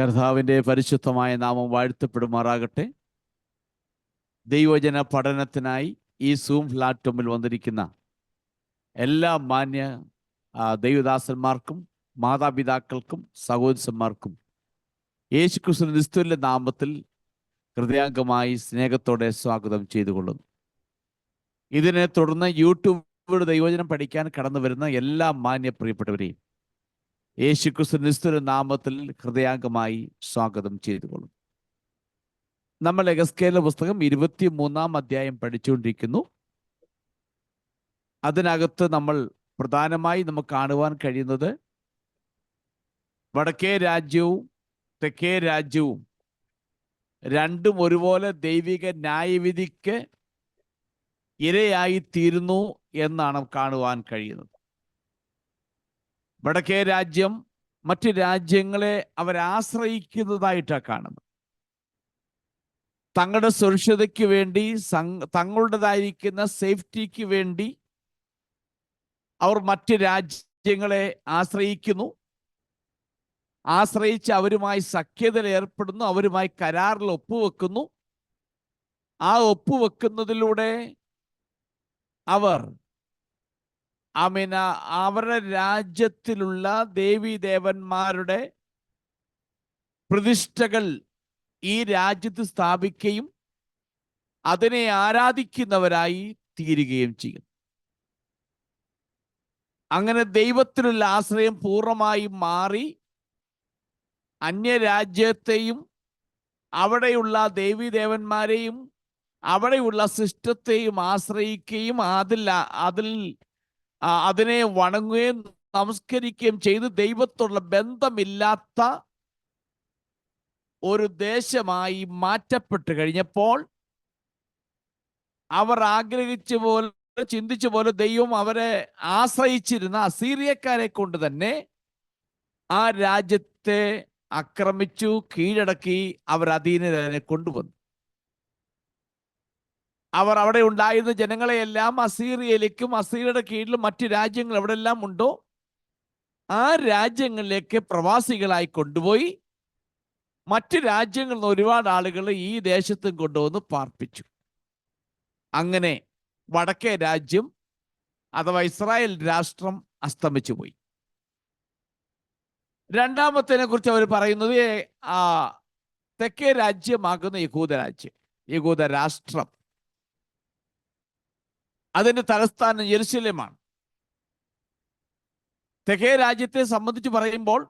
കർത്താവിൻ്റെ പരിശുദ്ധമായ നാമം വാഴ്ത്തപ്പെടുമാറാകട്ടെ. ദൈവജന പഠനത്തിനായി ഈ സൂം പ്ലാറ്റ്ഫോമിൽ വന്നിരിക്കുന്ന എല്ലാ മാന്യ ദൈവദാസന്മാർക്കും മാതാപിതാക്കൾക്കും സഹോദരന്മാർക്കും യേശുക്രിസ്തുവിന്റെ നാമത്തിൽ ഹൃദയാംഗമായി സ്നേഹത്തോടെ സ്വാഗതം ചെയ്തുകൊള്ളുന്നു. ഇതിനെ തുടർന്ന് യൂട്യൂബിലൂടെ ദൈവജനം പഠിക്കാൻ കടന്നു വരുന്ന എല്ലാ മാന്യ പ്രിയപ്പെട്ടവരെയും യേശുക്രിസ്തുവിന്റെ നാമത്തിൽ ഹൃദയാംഗമായി സ്വാഗതം ചെയ്തുകൊള്ളുന്നു. നമ്മൾ എഹെസ്കേലിന്റെ പുസ്തകം 23-ാം അധ്യായം പഠിച്ചുകൊണ്ടിരിക്കുന്നു. അതിനകത്ത് നമ്മൾ പ്രധാനമായി നമുക്ക് കാണുവാൻ കഴിയുന്നത് വടക്കേ രാജ്യവും തെക്കേ രാജ്യവും രണ്ടും ഒരുപോലെ ദൈവിക ന്യായവിധിക്ക് ഇരയായി തീരുന്നു എന്നാണ് കാണുവാൻ കഴിയുന്നത്. വടക്കേ രാജ്യം മറ്റ് രാജ്യങ്ങളെ അവരാശ്രയിക്കുന്നതായിട്ടാണ് കാണുന്നത്. തങ്ങളുടെ സുരക്ഷിതയ്ക്ക് വേണ്ടി, തങ്ങളുടേതായിരിക്കുന്ന സേഫ്റ്റിക്ക് വേണ്ടി അവർ മറ്റ് രാജ്യങ്ങളെ ആശ്രയിക്കുന്നു. ആശ്രയിച്ച് അവരുമായി സഖ്യതയിൽ ഏർപ്പെടുന്നു, അവരുമായി കരാറിൽ ഒപ്പുവെക്കുന്നു. ആ ഒപ്പുവെക്കുന്നതിലൂടെ അവർ അവരുടെ രാജ്യത്തിലുള്ള ദേവീദേവന്മാരുടെ പ്രതിഷ്ഠകൾ ഈ രാജ്യത്ത് സ്ഥാപിക്കുകയും അതിനെ ആരാധിക്കുന്നവരായി തീരുകയും ചെയ്യും. അങ്ങനെ ദൈവത്തിലുള്ള ആശ്രയം പൂർണ്ണമായി മാറി അന്യരാജ്യത്തെയും അവിടെയുള്ള ദേവീദേവന്മാരെയും അവിടെയുള്ള സിസ്റ്റത്തെയും ആശ്രയിക്കുകയും അതിനെ വണങ്ങുകയും നമസ്കരിക്കുകയും ചെയ്ത് ദൈവത്തോടുള്ള ബന്ധമില്ലാത്ത ഒരു ദേശമായി മാറ്റപ്പെട്ട് കഴിഞ്ഞപ്പോൾ അവർ ആഗ്രഹിച്ച പോലെ, ചിന്തിച്ച പോലെ ദൈവം അവരെ ആശ്രയിച്ചിരുന്ന അസീറിയക്കാരെ കൊണ്ട് തന്നെ ആ രാജ്യത്തെ ആക്രമിച്ചു, കീഴടക്കി അവർ അധീനരെ കൊണ്ടുവന്നു. അവർ അവിടെ ഉണ്ടായിരുന്ന ജനങ്ങളെയെല്ലാം അസീറിയയിലേക്കും അസീറിയയുടെ കീഴിലും മറ്റു രാജ്യങ്ങൾ എവിടെല്ലാം ഉണ്ടോ ആ രാജ്യങ്ങളിലേക്ക് പ്രവാസികളായി കൊണ്ടുപോയി മറ്റു രാജ്യങ്ങളിൽ നിന്ന് ഒരുപാട് ആളുകൾ ഈ ദേശത്തും കൊണ്ടുവന്ന് പാർപ്പിച്ചു. അങ്ങനെ വടക്കേ രാജ്യം അഥവാ ഇസ്രായേൽ രാഷ്ട്രം അസ്തമിച്ചു പോയി. രണ്ടാമത്തേനെ കുറിച്ച് അവർ പറയുന്നത് തെക്കേ രാജ്യമാകുന്ന യഹൂദ രാഷ്ട്രം. അതിന്റെ തലസ്ഥാനം യെരുശലേമാണ്. തെക്കേ രാജ്യത്തെ സംബന്ധിച്ച് പറയുമ്പോൾ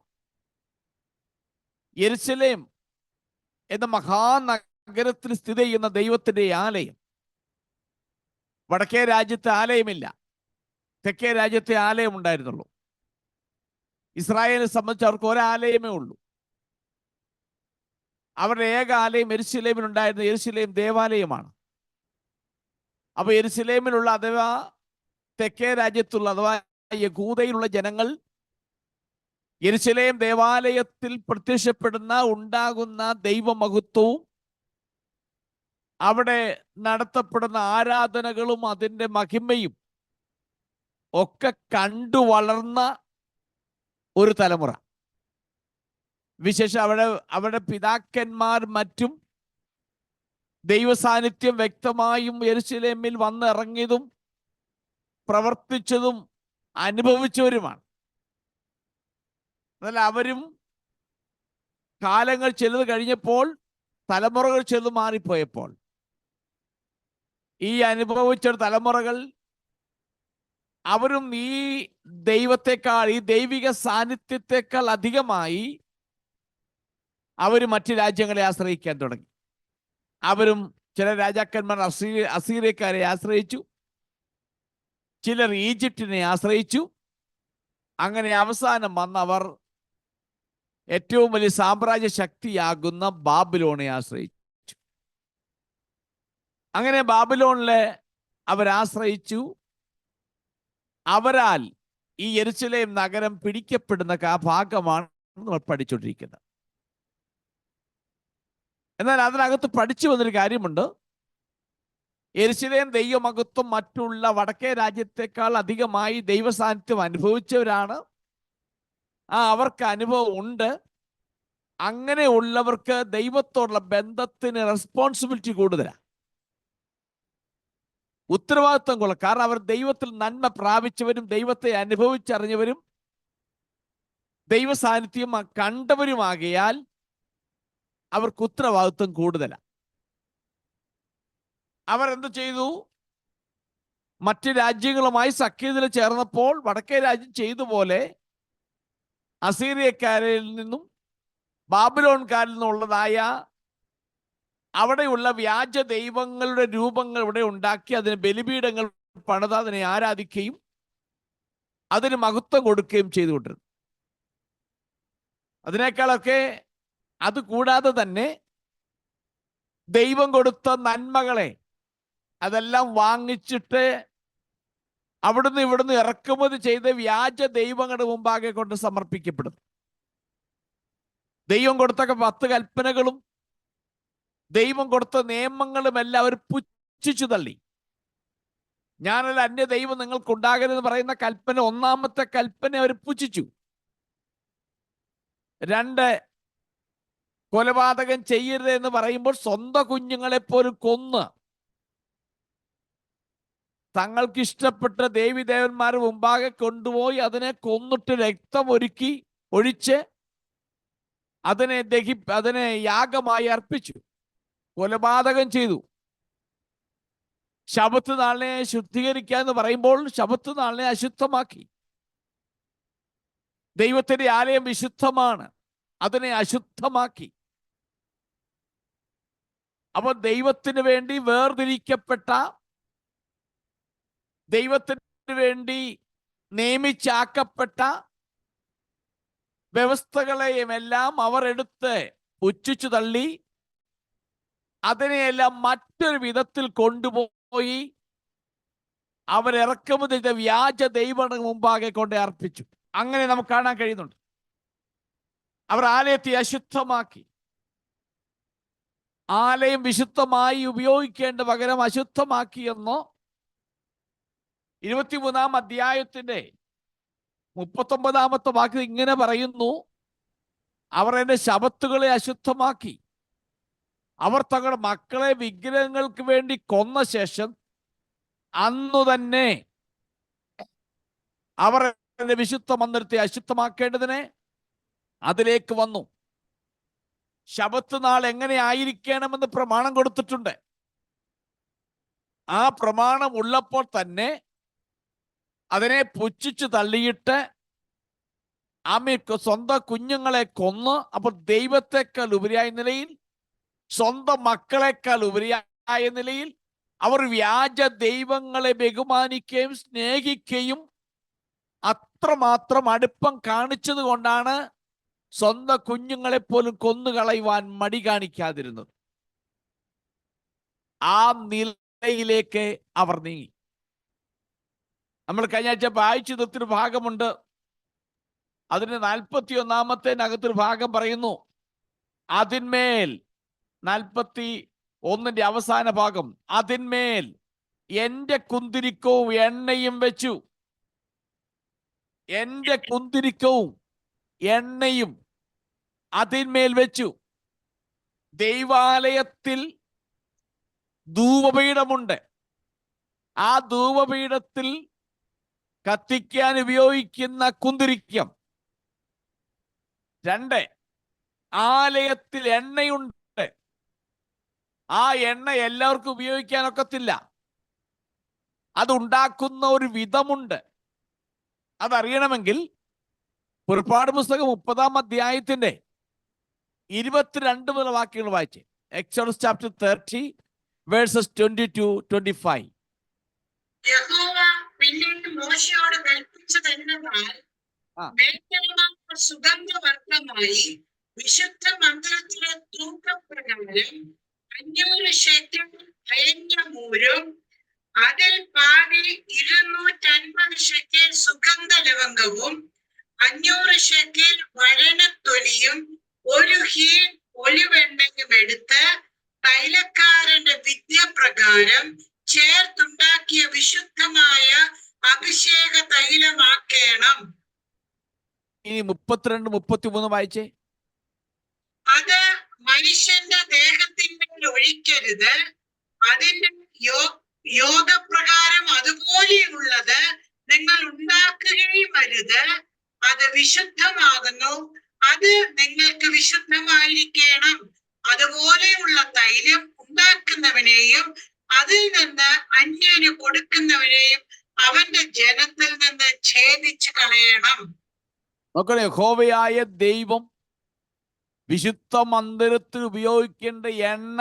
യെരുശലേം എന്ന മഹാനഗരത്തിൽ സ്ഥിതി ചെയ്യുന്ന ദൈവത്തിന്റെ ആലയം. വടക്കേ രാജ്യത്തെ ആലയമില്ല, തെക്കേ രാജ്യത്തെ ആലയം ഉണ്ടായിരുന്നുള്ളൂ. ഇസ്രായേലിനെ സംബന്ധിച്ച് അവർക്ക് ഒരാലയമേ ഉള്ളൂ. അവരുടെ ഏക ആലയം യെരുശലേമിലുണ്ടായിരുന്ന യെരുശലേം ദേവാലയമാണ്. അപ്പൊ യെരുശലേമിലുള്ള അഥവാ തെക്കേ രാജ്യത്തുള്ള അഥവാ യഹൂദയിലുള്ള ജനങ്ങൾ യെരുശലേം ദേവാലയത്തിൽ ഉണ്ടാകുന്ന ദൈവമഹത്വവും അവിടെ നടത്തപ്പെടുന്ന ആരാധനകളും അതിൻ്റെ മഹിമയും ഒക്കെ കണ്ടു വളർന്ന ഒരു തലമുറ. വിശേഷം അവിടെ പിതാക്കന്മാർ മറ്റും ദൈവസാന്നിധ്യം വ്യക്തമായും യെരുശലേമിൽ വന്നിറങ്ങിയതും പ്രവർത്തിച്ചതും അനുഭവിച്ചവരുമാണ്. എന്നാൽ അവരും കാലങ്ങൾ ചിലത് കഴിഞ്ഞപ്പോൾ, തലമുറകൾ ചിലത് മാറിപ്പോയപ്പോൾ, ഈ അനുഭവിച്ച തലമുറകൾ അവരും ഈ ദൈവത്തെക്കാൾ, ഈ ദൈവിക സാന്നിധ്യത്തെക്കാൾ അധികമായി അവർ മറ്റ് രാജ്യങ്ങളെ ആശ്രയിക്കാൻ തുടങ്ങി. അവരും ചില രാജാക്കന്മാർ അസീറിയക്കാരെ ആശ്രയിച്ചു, ചിലർ ഈജിപ്തിനെ ആശ്രയിച്ചു. അങ്ങനെ അവസാനം വന്നവർ ഏറ്റവും വലിയ സാമ്രാജ്യ ശക്തിയാകുന്ന ബാബിലോണെ ആശ്രയിച്ചു. അങ്ങനെ ബാബിലോണിലെ അവരാശ്രയിച്ചു. അവരാൽ ഈ യെരുശലേം നഗരം പിടിക്കപ്പെടുന്ന ഭാഗമാണ് നമ്മൾ പഠിച്ചുകൊണ്ടിരിക്കുന്നത്. എന്നാൽ അതിനകത്ത് പഠിച്ചു വന്നൊരു കാര്യമുണ്ട്. യെരുശലേം ദൈവമഹത്വം മറ്റുള്ള വടക്കേ രാജ്യത്തെക്കാൾ അധികമായി ദൈവസാന്നിധ്യം അനുഭവിച്ചവരാണ്. അവർക്ക് അനുഭവം ഉണ്ട്. അങ്ങനെയുള്ളവർക്ക് ദൈവത്തോടുള്ള ബന്ധത്തിന് റെസ്പോൺസിബിലിറ്റി കൂടുതലാണ്, ഉത്തരവാദിത്വം കൊള്ളും. കാരണം അവർ ദൈവത്തിൽ നന്മ പ്രാപിച്ചവരും ദൈവത്തെ അനുഭവിച്ചറിഞ്ഞവരും ദൈവ സാന്നിധ്യം കണ്ടവരുമാകയാൽ അവർക്ക് ഉത്തരവാദിത്വം കൂടുതലാണ്. അവർ എന്ത് ചെയ്തു? മറ്റ് രാജ്യങ്ങളുമായി സഖ്യത്തിൽ ചേർന്നപ്പോൾ വടക്കേ രാജ്യം ചെയ്ത പോലെ അസീറിയക്കാരിൽ നിന്നും ബാബിലോൺകാരിൽ നിന്നുള്ളതായ അവിടെയുള്ള വ്യാജ ദൈവങ്ങളുടെ രൂപങ്ങൾ ഇവിടെ ഉണ്ടാക്കി അതിന് ബലിപീഠങ്ങൾ പണിത് അതിനെ ആരാധിക്കുകയും അതിന് മഹത്വം കൊടുക്കുകയും ചെയ്തുകൊണ്ടിരുന്നു. അതിനേക്കാളൊക്കെ അത് കൂടാതെ തന്നെ ദൈവം കൊടുത്ത നന്മകളെ അതെല്ലാം വാങ്ങിച്ചിട്ട് അവിടുന്ന് ഇവിടുന്ന് ഇറക്കുമതി ചെയ്ത് വ്യാജ ദൈവങ്ങളുടെ മുമ്പാകെ കൊണ്ട് സമർപ്പിക്കപ്പെടുന്നു. ദൈവം കൊടുത്ത 10 കൽപ്പനകളും ദൈവം കൊടുത്ത നിയമങ്ങളും എല്ലാം അവർ പുച്ഛിച്ചു തള്ളി. ഞാനല്ല അന്യ ദൈവം നിങ്ങൾക്കുണ്ടാകരുതെന്ന് പറയുന്ന കൽപ്പന, ഒന്നാമത്തെ കൽപ്പന അവർ പുച്ഛിച്ചു. 2, കൊലപാതകം ചെയ്യരുത് എന്ന് പറയുമ്പോൾ സ്വന്തം കുഞ്ഞുങ്ങളെ പോലും കൊന്ന് തങ്ങൾക്ക് ഇഷ്ടപ്പെട്ട ദേവീദേവന്മാർ മുമ്പാകെ കൊണ്ടുപോയി അതിനെ കൊന്നിട്ട് രക്തം ഒഴിച്ച് അതിനെ യാഗമായി അർപ്പിച്ചു, കൊലപാതകം ചെയ്തു. ശബത്ത് നാളിനെ ശുദ്ധീകരിക്കുക എന്ന് പറയുമ്പോൾ ശബത്ത് നാളിനെ അശുദ്ധമാക്കി. ദൈവത്തിന്റെ ആലയം വിശുദ്ധമാണ്, അതിനെ അശുദ്ധമാക്കി. അപ്പൊ ദൈവത്തിന് വേണ്ടി വേർതിരിക്കപ്പെട്ട, ദൈവത്തിന് വേണ്ടി നിയമിച്ചാക്കപ്പെട്ട വ്യവസ്ഥകളെയും എല്ലാം അവർ എടുത്ത് പുച്ഛിച്ചു തള്ളി അതിനെയെല്ലാം മറ്റൊരു വിധത്തിൽ കൊണ്ടുപോയി അവരിറക്കുമതി ചെയ്ത വ്യാജ ദൈവങ്ങളുടെ മുമ്പാകെ കൊണ്ട് അർപ്പിച്ചു. അങ്ങനെ നമുക്ക് കാണാൻ കഴിയുന്നുണ്ട്. അവർ ആലയത്തെ അശുദ്ധമാക്കി. ആലയം വിശുദ്ധമായി ഉപയോഗിക്കേണ്ട പകരം അശുദ്ധമാക്കിയെന്നോ 23-ാം അധ്യായത്തിന്റെ 39-ാമത്തെ വാക്യം ഇങ്ങനെ പറയുന്നു, അവർ എന്റെ ശബത്തുകളെ അശുദ്ധമാക്കി. അവർ തങ്ങളുടെ മക്കളെ വിഗ്രഹങ്ങൾക്ക് വേണ്ടി കൊന്ന ശേഷം അന്നു തന്നെ അവർ എന്റെ വിശുദ്ധ മന്ദിരത്തെ അശുദ്ധമാക്കേണ്ടതിന് അതിലേക്ക് വന്നു. ശബത്ത് നാൾ എങ്ങനെ ആയിരിക്കണമെന്ന് പ്രമാണം കൊടുത്തിട്ടുണ്ട്. ആ പ്രമാണം ഉള്ളപ്പോൾ തന്നെ അതിനെ പുച്ഛിച്ചു തള്ളിയിട്ട് സ്വന്തം കുഞ്ഞുങ്ങളെ കൊന്ന്, അപ്പോൾ ദൈവത്തെക്കാൾ ഉപരിയായ നിലയിൽ, സ്വന്തം മക്കളെക്കാൾ ഉപരിയായ നിലയിൽ അവർ വ്യാജ ദൈവങ്ങളെ ബഹുമാനിക്കുകയും സ്നേഹിക്കുകയും അത്രമാത്രം അടുപ്പം കാണിച്ചത് കൊണ്ടാണ് സ്വന്തം കുഞ്ഞുങ്ങളെ പോലും കൊന്നുകളയുവാൻ മടി കാണിക്കാതിരുന്നത്. ആ നിലയിലേക്ക് അവർ നീങ്ങി. നമ്മൾ കഴിഞ്ഞ ആഴ്ച വായിച്ചു തീർത്തൊരു ഭാഗമുണ്ട്. അതിന് 41-ാമത്തേനകത്തൊരു ഭാഗം പറയുന്നു, അതിന്മേൽ 41-ന്റെ അവസാന ഭാഗം, അതിന്മേൽ എന്റെ കുന്തിരിക്കവും എണ്ണയും വെച്ചു. എന്റെ കുന്തിരിക്കവും എണ്ണയും അതിന്മേൽ വെച്ചു. ദൈവാലയത്തിൽ ധൂപപീഠമുണ്ട്. ആ ധൂപപീഠത്തിൽ കത്തിക്കാൻ ഉപയോഗിക്കുന്ന കുന്തിരിക്കം. 2, ആലയത്തിൽ എണ്ണയുണ്ട്. ആ എണ്ണ എല്ലാവർക്കും ഉപയോഗിക്കാനൊക്കത്തില്ല. അതുണ്ടാക്കുന്ന ഒരു വിധമുണ്ട്. അതറിയണമെങ്കിൽ പുറപ്പാട് പുസ്തകം 30-ാം അധ്യായത്തിന്റെ 22 മുതൽ വാക്യങ്ങൾ വായിച്ച്. Exodus chapter 30 versus 22-25. യഹോവ പിന്നീട് മോശയോട് കൽപ്പിച്ചതെന്നാൽ സുഗന്ധവർഗമായി വിശുദ്ധ മന്ദിരത്തിലെ തൂക്കപ്രകാരം 500 ശേക്കെൽ അയഞ്ഞ മൂരും അതിൽ പാതി 250 ശേക്കെൽ സുഗന്ധ ലവംഗവും 500 ശേക്കെൽ വഴനത്തൊലിയും 1 ഹീൻ ഒലിവെണ്ണയും എടുത്ത് തൈലക്കാരന്റെ വിദ്യപ്രകാരം ചേർത്തുണ്ടാക്കിയ വിശുദ്ധമായ അഭിഷേക തൈലമാക്കേണം. ഇനി 32-33 വായിച്ചേ. കഴിക്കരുത്. അതിന്റെ യോഗപ്രകാരം അതുപോലെയുള്ളത് നിങ്ങൾ ഉണ്ടാക്കുകയും അരുത്. അത് വിശുദ്ധമാകുന്നു. അത് നിങ്ങൾക്ക് വിശുദ്ധമായിരിക്കണം. അതുപോലെയുള്ള തൈലം ഉണ്ടാക്കുന്നവനെയും അതിൽ നിന്ന് അന്യന് കൊടുക്കുന്നവനെയും അവന്റെ ജനത്തിൽ നിന്ന് ഛേദിച്ചു കളയണം. നോക്കണേ, യഹോവയായ ദൈവം വിശുദ്ധ മന്ദിരത്തിൽ ഉപയോഗിക്കേണ്ട എണ്ണ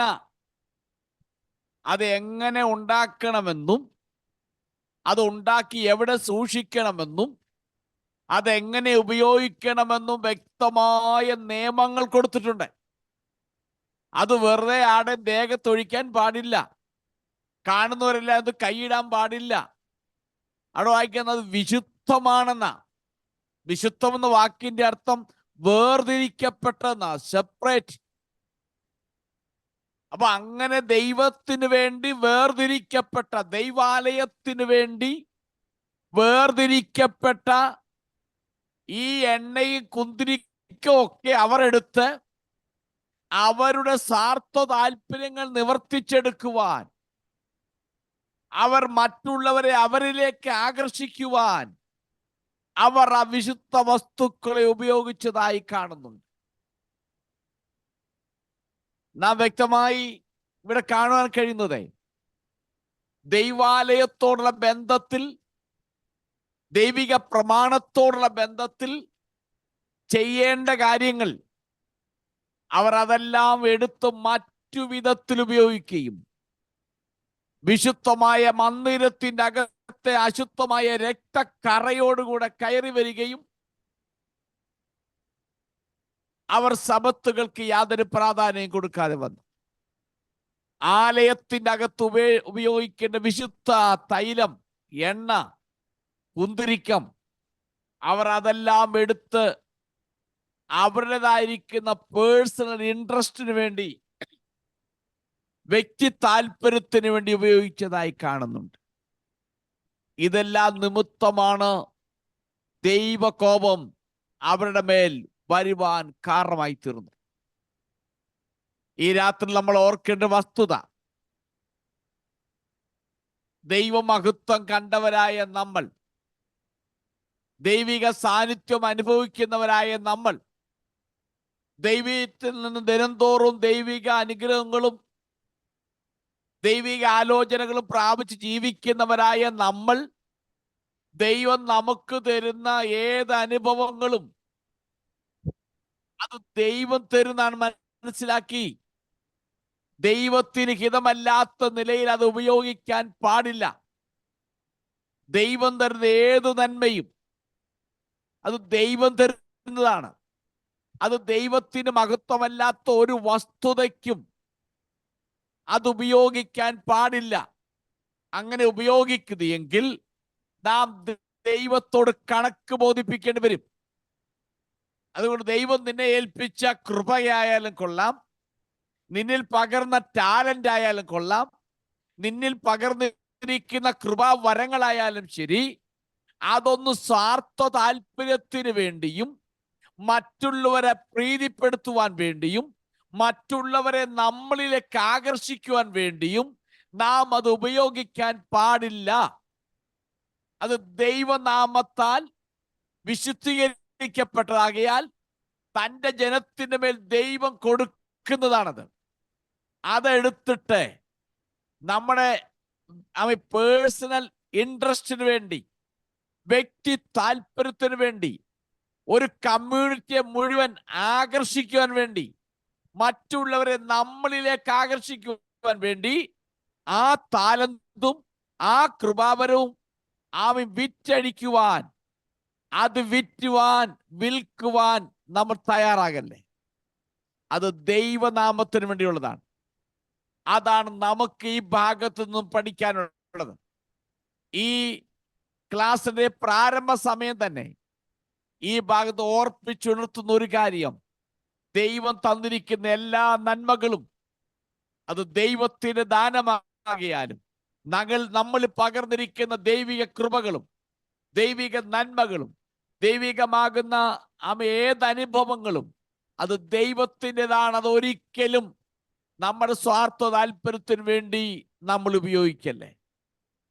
അത് എങ്ങനെ ഉണ്ടാക്കണമെന്നും അത് ഉണ്ടാക്കി എവിടെ സൂക്ഷിക്കണമെന്നും അതെങ്ങനെ ഉപയോഗിക്കണമെന്നും വ്യക്തമായ നിയമങ്ങൾ കൊടുത്തിട്ടുണ്ട്. അത് വെറുതെ ആടെ ദേഹത്തൊഴിക്കാൻ പാടില്ല. കാണുന്നവരെല്ലാം അത് കൈയിടാൻ പാടില്ല. അവിടെ വായിക്കുന്നത് വിശുദ്ധമാണെന്ന. വിശുദ്ധം എന്ന വാക്കിന്റെ അർത്ഥം വേർതിരിക്കപ്പെട്ടെന്ന, സെപ്പറേറ്റ്. അപ്പൊ അങ്ങനെ ദൈവത്തിന് വേണ്ടി വേർതിരിക്കപ്പെട്ട, ദൈവാലയത്തിന് വേണ്ടി വേർതിരിക്കപ്പെട്ട ഈ എണ്ണയും കുന്തിരിക്കും ഒക്കെ അവർ എടുത്ത് അവരുടെ സ്വാർത്ഥ താല്പര്യങ്ങൾ നിവർത്തിച്ചെടുക്കുവാൻ, അവർ മറ്റുള്ളവരെ അവരിലേക്ക് ആകർഷിക്കുവാൻ അവർ ആ വിശുദ്ധ വസ്തുക്കളെ ഉപയോഗിച്ചതായി കാണുന്നുണ്ട്. നാം വ്യക്തമായി ഇവിടെ കാണുവാൻ കഴിയുന്നത് ദൈവാലയത്തോടുള്ള ബന്ധത്തിൽ, ദൈവിക പ്രമാണത്തോടുള്ള ബന്ധത്തിൽ ചെയ്യേണ്ട കാര്യങ്ങൾ അവർ അതെല്ലാം എടുത്ത് മറ്റു വിധത്തിൽ ഉപയോഗിക്കുകയും വിശുദ്ധമായ മന്ദിരത്തിന്റെ അകത്തെ അശുദ്ധമായ രക്തക്കറയോടുകൂടെ കയറി വരികയും അവർ സബത്തുകൾക്ക് യാതൊരു പ്രാധാന്യം കൊടുക്കാതെ വന്നു. ആലയത്തിന്റെ അകത്ത് ഉപയോഗിക്കേണ്ട വിശുദ്ധ തൈലം, എണ്ണ, കുന്തിരിക്കം അവർ അതെല്ലാം എടുത്ത് അവരുടേതായിരിക്കുന്ന പേഴ്സണൽ ഇൻട്രസ്റ്റിന് വേണ്ടി, വ്യക്തി താല്പര്യത്തിന് വേണ്ടി ഉപയോഗിച്ചതായി കാണുന്നുണ്ട്. ഇതെല്ലാം നിമിത്തമാണ് ദൈവകോപം അവരുടെ മേൽ വരുവാൻ കാരണമായി തീർന്നു. ഈ രാത്രി നമ്മൾ ഓർക്കേണ്ട വസ്തുത, ദൈവമഹത്വം കണ്ടവരായ നമ്മൾ, ദൈവിക സാന്നിധ്യം അനുഭവിക്കുന്നവരായ നമ്മൾ, ദൈവത്തിൽ നിന്ന് ദിനംതോറും ദൈവിക അനുഗ്രഹങ്ങളും ദൈവിക ആലോചനകളും പ്രാപിച്ച് ജീവിക്കുന്നവരായ നമ്മൾ, ദൈവം നമുക്ക് തരുന്ന ഏത് അനുഭവങ്ങളും അത് ദൈവം തരുന്നതാണ് മനസ്സിലാക്കി ദൈവത്തിന് ഹിതമല്ലാത്ത നിലയിൽ അത് ഉപയോഗിക്കാൻ പാടില്ല. ദൈവം തരുന്ന ഏത് നന്മയും അത് ദൈവം തരുന്നതാണ്. അത് ദൈവത്തിന് മഹത്വമല്ലാത്ത ഒരു വസ്തുതയ്ക്കും അത് ഉപയോഗിക്കാൻ പാടില്ല. അങ്ങനെ ഉപയോഗിക്കുകയെങ്കിൽ നാം ദൈവത്തോട് കണക്ക് ബോധിപ്പിക്കേണ്ടി വരും. അതുകൊണ്ട് ദൈവം നിന്നെ ഏൽപ്പിച്ച കൃപയായാലും കൊള്ളാം, നിന്നിൽ പകർന്ന ടാലന്റ് ആയാലും കൊള്ളാം, നിന്നിൽ പകർന്നിരിക്കുന്ന കൃപാവരങ്ങളായാലും ശരി, അതൊന്ന് സ്വാർത്ഥ താല്പര്യത്തിന് വേണ്ടിയും മറ്റുള്ളവരെ പ്രീതിപ്പെടുത്തുവാൻ വേണ്ടിയും മറ്റുള്ളവരെ നമ്മളിലേക്ക് ആകർഷിക്കുവാൻ വേണ്ടിയും നാം അത് ഉപയോഗിക്കാൻ പാടില്ല. അത് ദൈവനാമത്താൽ വിശുദ്ധീകരിക്കപ്പെട്ടതാകയാൽ തൻ്റെ ജനത്തിന്റെ മേൽ ദൈവം കൊടുക്കുന്നതാണത്. അതെടുത്തിട്ട് നമ്മുടെ പേഴ്സണൽ ഇൻട്രസ്റ്റിന് വേണ്ടി, വ്യക്തി താല്പര്യത്തിന് വേണ്ടി, ഒരു കമ്മ്യൂണിറ്റിയെ മുഴുവൻ ആകർഷിക്കുവാൻ വേണ്ടി, മറ്റുള്ളവരെ നമ്മളിലേക്ക് ആകർഷിക്കുവാൻ വേണ്ടി ആ താലന്തും ആ കൃപാവരവും വിറ്റഴിക്കുവാൻ, അത് വിൽക്കുവാൻ നമ്മൾ തയ്യാറാകല്ലേ? അത് ദൈവനാമത്തിന് വേണ്ടിയുള്ളതാണ്. അതാണ് നമുക്ക് ഈ ഭാഗത്തു നിന്നും പഠിക്കാനുള്ളത്. ഈ ക്ലാസ്സിന്റെ പ്രാരംഭ സമയം തന്നെ ഈ ഭാഗത്ത് ഓർപ്പിച്ചുണർത്തുന്ന ഒരു കാര്യം, ദൈവം തന്നിരിക്കുന്ന എല്ലാ നന്മകളും അത് ദൈവത്തിന്റെ ദാനമാകിയാലും നമ്മൾ പകർന്നിരിക്കുന്ന ദൈവിക കൃപകളും ദൈവിക നന്മകളും ദൈവികമാകുന്ന ഏത് അനുഭവങ്ങളും അത് ദൈവത്തിൻ്റെതാണ്. അത് ഒരിക്കലും നമ്മുടെ സ്വാർത്ഥ താല്പര്യത്തിന് വേണ്ടി നമ്മൾ ഉപയോഗിക്കല്ലേ.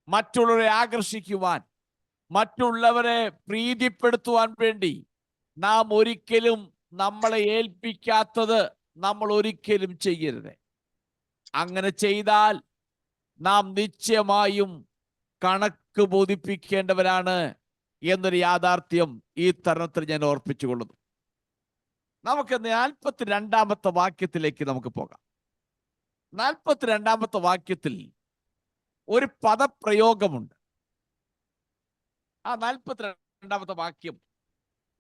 മറ്റുള്ളവരെ ആകർഷിക്കുവാൻ, മറ്റുള്ളവരെ പ്രീതിപ്പെടുത്തുവാൻ വേണ്ടി നാം ഒരിക്കലും നമ്മളെ ഏൽപ്പിക്കാത്തത് നമ്മൾ ഒരിക്കലും ചെയ്യരുത്. അങ്ങനെ ചെയ്താൽ നാം നിശ്ചയമായും കണക്ക് ബോധിപ്പിക്കേണ്ടവരാണ് എന്നൊരു യാഥാർത്ഥ്യം ഈ തരുണത്തിൽ ഞാൻ ഓർപ്പിച്ചുകൊള്ളുന്നു. നമുക്ക് 42-ാമത്തെ വാക്യത്തിലേക്ക് നമുക്ക് പോകാം. 42-ാമത്തെ വാക്യത്തിൽ ഒരു പദപ്രയോഗമുണ്ട്. ആ 42-ാമത്തെ വാക്യം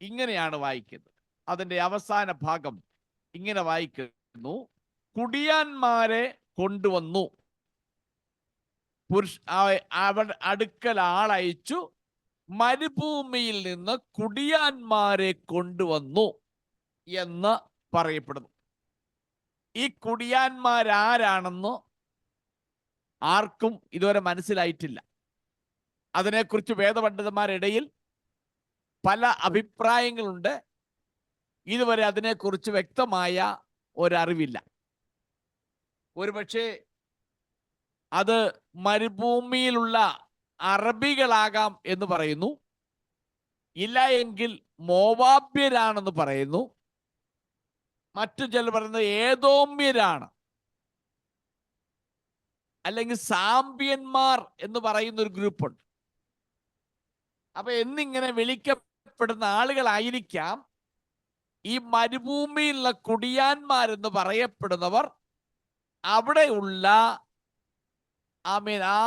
ഇങ്ങനെയാണ് വായിക്കുന്നത്. അതിന്റെ അവസാന ഭാഗം ഇങ്ങനെ വായിക്കുന്നു: കുടിയാന്മാരെ കൊണ്ടുവന്നു, അവൻ അടുക്കൽ ആളയച്ചു, മരുഭൂമിയിൽ നിന്ന് കുടിയാന്മാരെ കൊണ്ടുവന്നു എന്ന് പറയപ്പെടുന്നു. ഈ കുടിയാന്മാരാരാണെന്ന് ആർക്കും ഇതുവരെ മനസ്സിലായിട്ടില്ല. അതിനെക്കുറിച്ച് വേദപണ്ഡിതന്മാരിടയിൽ പല അഭിപ്രായങ്ങളുണ്ട്. ഇതുവരെ അതിനെക്കുറിച്ച് വ്യക്തമായ ഒരറിവില്ല. ഒരുപക്ഷെ അത് മരുഭൂമിയിലുള്ള അറബികളാകാം എന്ന് പറയുന്നു. ഇല്ല എങ്കിൽ മോവാബ്യരാണെന്ന് പറയുന്നു. മറ്റു ചിലർ പറയുന്നത് ഏദോമ്യരാണ്, അല്ലെങ്കിൽ സാമ്പ്യന്മാർ എന്ന് പറയുന്ന ഒരു ഗ്രൂപ്പുണ്ട്. അപ്പൊ എന്നിങ്ങനെ വിളിക്കപ്പെടുന്ന ആളുകളായിരിക്കാം ഈ മരുഭൂമിയിലുള്ള കുടിയാന്മാരെന്ന് പറയപ്പെടുന്നവർ. അവിടെയുള്ള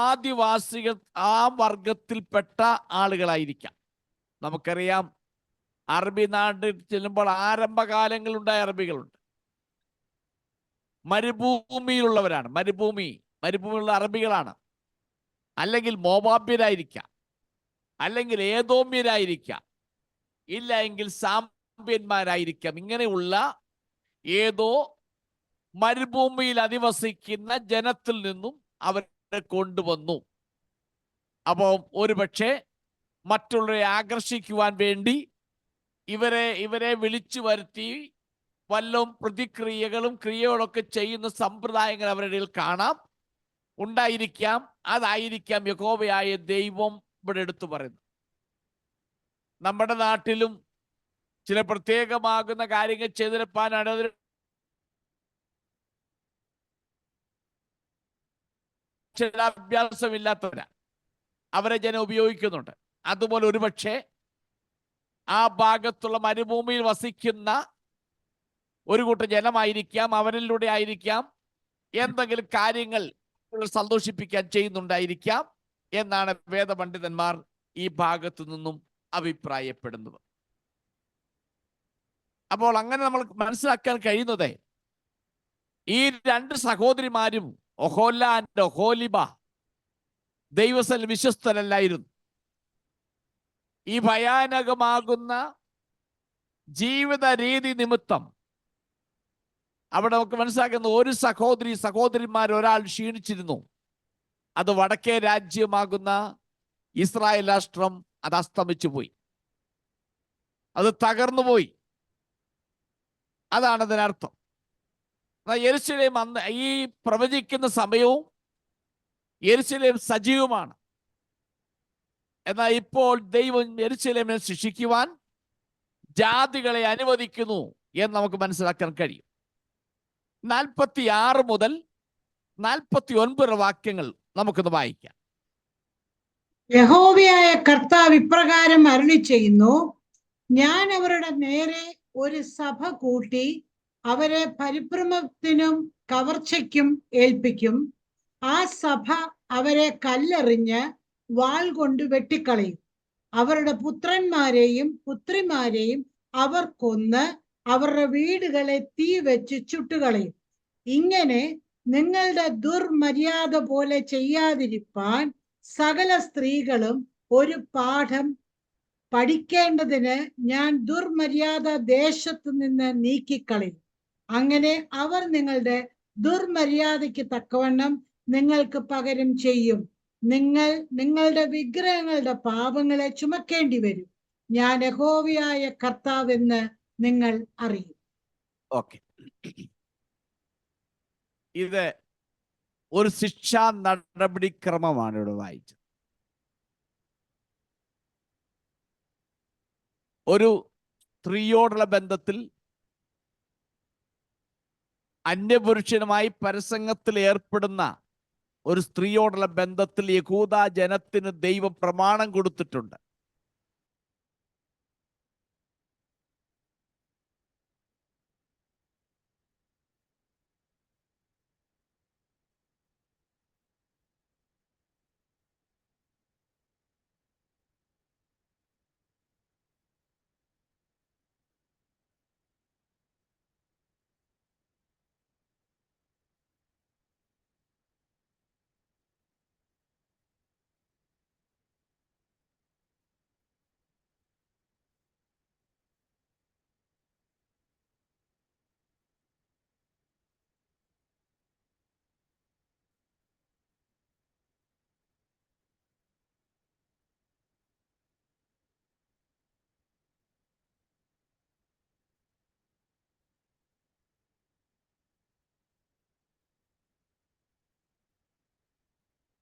ആദിവാസികൾ ആ വർഗത്തിൽപ്പെട്ട ആളുകളായിരിക്കാം. നമുക്കറിയാം, അറബി നാട്ടിൽ ചെല്ലുമ്പോൾ ആരംഭകാലങ്ങളുണ്ടായ അറബികളുണ്ട്. മരുഭൂമിയിലുള്ളവരാണ്. മരുഭൂമിയിലുള്ള അറബികളാണ്. അല്ലെങ്കിൽ മോവാബ്യരായിരിക്കാം, അല്ലെങ്കിൽ ഏദോമ്യരായിരിക്കാം, ഇല്ല എങ്കിൽ സാമ്പ്യന്മാരായിരിക്കാം. ഇങ്ങനെയുള്ള ഏതോ മരുഭൂമിയിൽ അധിവസിക്കുന്ന ജനത്തിൽ നിന്നും അവരെ കൊണ്ടുവന്നു. അപ്പോൾ ഒരുപക്ഷെ മറ്റുള്ളവരെ ആകർഷിക്കുവാൻ വേണ്ടി ഇവരെ വിളിച്ചു വരുത്തി വല്ലതും പ്രതിക്രിയകളും ക്രിയകളൊക്കെ ചെയ്യുന്ന സമ്പ്രദായങ്ങൾ അവരുടെ ഇടയിൽ കാണാം, ഉണ്ടായിരിക്കാം. അതായിരിക്കാം യഹോവയായ ദൈവം ഇവിടെ എടുത്തു പറയുന്നു. നമ്മുടെ നാട്ടിലും ചില പ്രത്യേകമാകുന്ന കാര്യങ്ങൾ ചെയ്തെടുപ്പാനാണ് അഭ്യാസമില്ലാത്തവരാ അവരെ ജനം ഉപയോഗിക്കുന്നുണ്ട്. അതുപോലെ ഒരുപക്ഷെ ആ ഭാഗത്തുള്ള മരുഭൂമിയിൽ വസിക്കുന്ന ഒരു കൂട്ടം ജനമായിരിക്കാം. അവരിലൂടെ ആയിരിക്കാം എന്തെങ്കിലും കാര്യങ്ങൾ സന്തോഷിപ്പിക്കാൻ ചെയ്യുന്നുണ്ടായിരിക്കാം എന്നാണ് വേദപണ്ഡിതന്മാർ ഈ ഭാഗത്തു നിന്നും അഭിപ്രായപ്പെടുന്നത്. അപ്പോൾ അങ്ങനെ നമ്മൾ മനസ്സിലാക്കാൻ കഴിയുന്നത്, ഈ രണ്ട് സഹോദരിമാരും ഒഹോല ആൻഡ് ഒഹോലിബ ദൈവത്തിൽ വിശ്വസ്തരല്ലായിരുന്നു. ഈ ഭയാനകമാകുന്ന ജീവിത രീതി നിമിത്തം അവിടെ നമുക്ക് മനസ്സിലാക്കുന്ന ഒരു സഹോദരിമാർ ഒരാൾ ക്ഷീണിച്ചിരുന്നു. അത് വടക്കേ രാജ്യമാകുന്ന ഇസ്രായേൽ രാഷ്ട്രം അത് അസ്തമിച്ചു പോയി, അത് തകർന്നുപോയി. അതാണ് അതിനർത്ഥം. യെരൂശലേം അന്ന് ഈ പ്രവചിക്കുന്ന സമയവും യെരൂശലേം സജീവമാണ്. എന്നാൽ ഇപ്പോൾ ദൈവം യെരൂശലേമിനെ ശിക്ഷിക്കുവാൻ ജാതികളെ അനുവദിക്കുന്നു എന്ന് നമുക്ക് മനസ്സിലാക്കാൻ കഴിയും. 46 മുതൽ 49 വാക്യങ്ങൾ നമുക്കൊന്ന് വായിക്കാം. യഹോവയായ കർത്താവ് ഇപ്രകാരം അരുളി ചെയ്യുന്നു: ഞാൻ അവരുടെ നേരെ ഒരു സഭ കൂട്ടി അവരെ പരിഭ്രമത്തിനും കവർച്ചയ്ക്കും ഏൽപ്പിക്കും. ആ സഭ അവരെ കല്ലെറിഞ്ഞ് വാൾ കൊണ്ട് വെട്ടിക്കളയും. അവരുടെ പുത്രന്മാരെയും പുത്രിമാരെയും അവർ കൊന്ന് അവരുടെ വീടുകളെ തീ വെച്ച് ചുട്ടുകളയും. ഇങ്ങനെ നിങ്ങളുടെ ദുർമര്യാദ പോലെ ചെയ്യാതിരിപ്പാൻ സകല സ്ത്രീകളും ഒരു പാഠം പഠിക്കേണ്ടതിന് ഞാൻ ദുർമര്യാദ ദേശത്തു നിന്ന് നീക്കിക്കളയും. അങ്ങനെ അവർ നിങ്ങളുടെ ദുർമര്യാദയ്ക്ക് തക്കവണ്ണം നിങ്ങൾക്ക് പകരം ചെയ്യും. നിങ്ങൾ നിങ്ങളുടെ വിഗ്രഹങ്ങളുടെ പാപങ്ങളെ ചുമക്കേണ്ടി വരും. ഞാൻ യഹോവയായ കർത്താവെന്ന് നിങ്ങൾ അറിയും. ഓക്കെ, ഇത് ഒരു ശിക്ഷാ നടപടിക്രമമാണ് ഇവിടെ വായിച്ചത്. ഒരു സ്ത്രീയോടുള്ള ബന്ധത്തിൽ അന്യപുരുഷനുമായി പരസംഗത്തിൽ ഏർപ്പെടുന്ന ഒരു സ്ത്രീയോടുള്ള ബന്ധത്തിൽ യഹൂദ ജനത്തിന് ദൈവം പ്രമാണം കൊടുത്തിട്ടുണ്ട്.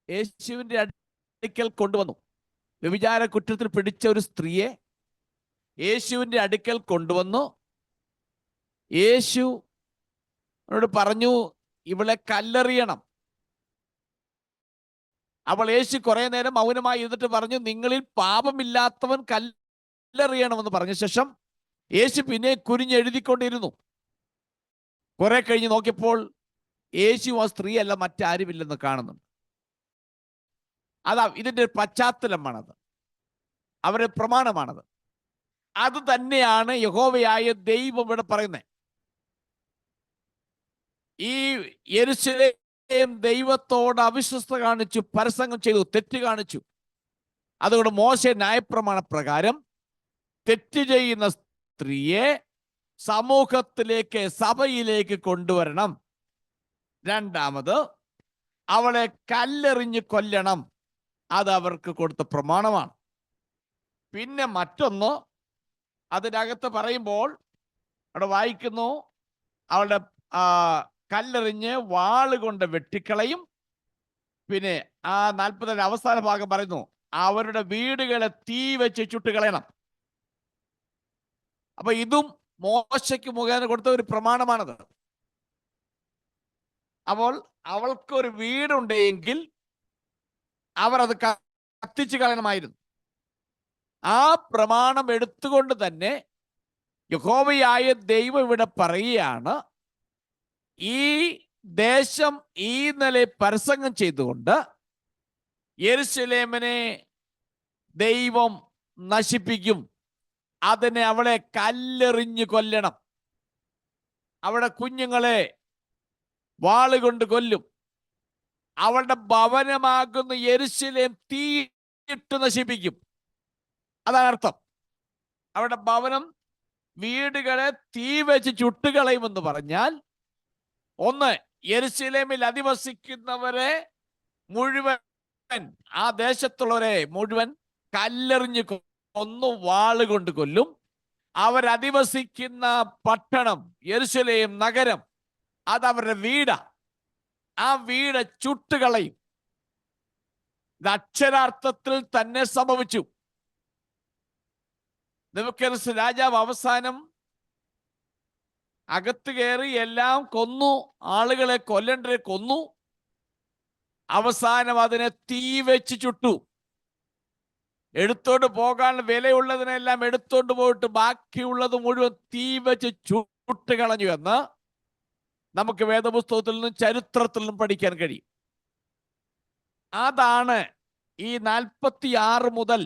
യേശുവിന്റെ അടുക്കൽ കൊണ്ടുവന്നു. വ്യഭിചാര കുറ്റത്തിൽ പിടിച്ച ഒരു സ്ത്രീയെ യേശുവിന്റെ അടുക്കൽ കൊണ്ടുവന്നു. യേശു അവരോട് പറഞ്ഞു, ഇവളെ കല്ലെറിയണം. അവൾ യേശു കുറെ നേരം മൗനമായി ഇരുന്നിട്ട് പറഞ്ഞു, നിങ്ങളിൽ പാപമില്ലാത്തവൻ കല്ലെറിയണമെന്ന് പറഞ്ഞ ശേഷം യേശു പിന്നെ കുനിഞ്ഞെഴുതിക്കൊണ്ടിരുന്നു. കുറെ കഴിഞ്ഞ് നോക്കിയപ്പോൾ യേശു ആ സ്ത്രീയല്ല മറ്റാരുമില്ലെന്ന് കാണുന്നു. അതാ ഇതിന്റെ പശ്ചാത്തലമാണത്, അവരുടെ പ്രമാണമാണത്. അത് തന്നെയാണ് യഹോവയായ ദൈവം ഇവിടെ പറയുന്നത്. ഈ യെരൂശലേം ദൈവത്തോട് അവിശ്വസ്ത കാണിച്ചു, പരസംഗം ചെയ്തു, തെറ്റ് കാണിച്ചു. അതുകൊണ്ട് മോശെ ന്യായപ്രമാണ പ്രകാരം തെറ്റ് ചെയ്യുന്ന സ്ത്രീയെ സമൂഹത്തിലേക്ക്, സഭയിലേക്ക് കൊണ്ടുവരണം. രണ്ടാമത്, അവളെ കല്ലെറിഞ്ഞ് കൊല്ലണം. അത് അവർക്ക് കൊടുത്ത പ്രമാണമാണ്. പിന്നെ മറ്റൊന്ന് അതിനകത്ത് പറയുമ്പോൾ അവിടെ വായിക്കുന്നു, അവളുടെ കല്ലെറിഞ്ഞ് വാളുകൊണ്ട് വെട്ടിക്കളയും. പിന്നെ ആ 40 അവസാന ഭാഗം പറയുന്നു, അവരുടെ വീടുകളെ തീ വെച്ച് ചുട്ടുകളയണം. അപ്പൊ ഇതും മോശയ്ക്ക് മുഖേന കൊടുത്ത ഒരു പ്രമാണമാണത്. അപ്പോൾ അവൾക്കൊരു വീടുണ്ടെങ്കിൽ അവർ അത് കത്തിച്ചു കളയണമായിരുന്നു. ആ പ്രമാണം എടുത്തുകൊണ്ട് തന്നെ യഹോവയായ ദൈവം ഇവിടെ പറയുകയാണ്, ഈ ദേശം ഈ നിലയിൽ പരസംഗം ചെയ്തുകൊണ്ട് യെരൂശലേമിനെ ദൈവം നശിപ്പിക്കും. അതിനെ അവളെ കല്ലെറിഞ്ഞു കൊല്ലണം. അവിടെ കുഞ്ഞുങ്ങളെ വാളുകൊണ്ട് കൊല്ലും. അവളുടെ ഭവനമാകുന്ന യെരൂശലേം തീയിട്ട് നശിപ്പിക്കും. അതാണ് അർത്ഥം. അവരുടെ ഭവനം, വീടുകളെ തീ വെച്ച് ചുട്ടുകളയുമെന്ന് പറഞ്ഞാൽ, ഒന്ന്, യെരൂശലേമിൽ അധിവസിക്കുന്നവരെ മുഴുവൻ, ആ ദേശത്തുള്ളവരെ മുഴുവൻ കല്ലെറിഞ്ഞ് കൊന്നു, വാളുകൊണ്ട് കൊല്ലും. അവരധിവസിക്കുന്ന പട്ടണം, യെരൂശലേം നഗരം, അതവരുടെ വീടാ. ആ വീട് ചുട്ടുകളയും. ഇത് അക്ഷരാർത്ഥത്തിൽ തന്നെ സംഭവിച്ചു. നെബൂഖദ്നേസർ രാജാവ് അവസാനം അകത്ത് കയറി എല്ലാം കൊന്നു, ആളുകളെ കൊല്ലണ്ടരെ കൊന്നു. അവസാനം അതിനെ തീ വെച്ച് ചുട്ടു. എടുത്തോണ്ട് പോകാൻ വിലയുള്ളതിനെല്ലാം എടുത്തോണ്ട് പോയിട്ട് ബാക്കിയുള്ളത് മുഴുവൻ തീ വെച്ച് ചുട്ട് കളഞ്ഞു എന്ന് നമുക്ക് വേദപുസ്തകത്തിൽ നിന്നും ചരിത്രത്തിൽ നിന്നും പഠിക്കാൻ കഴിയും. അതാണ് ഈ 46 മുതൽ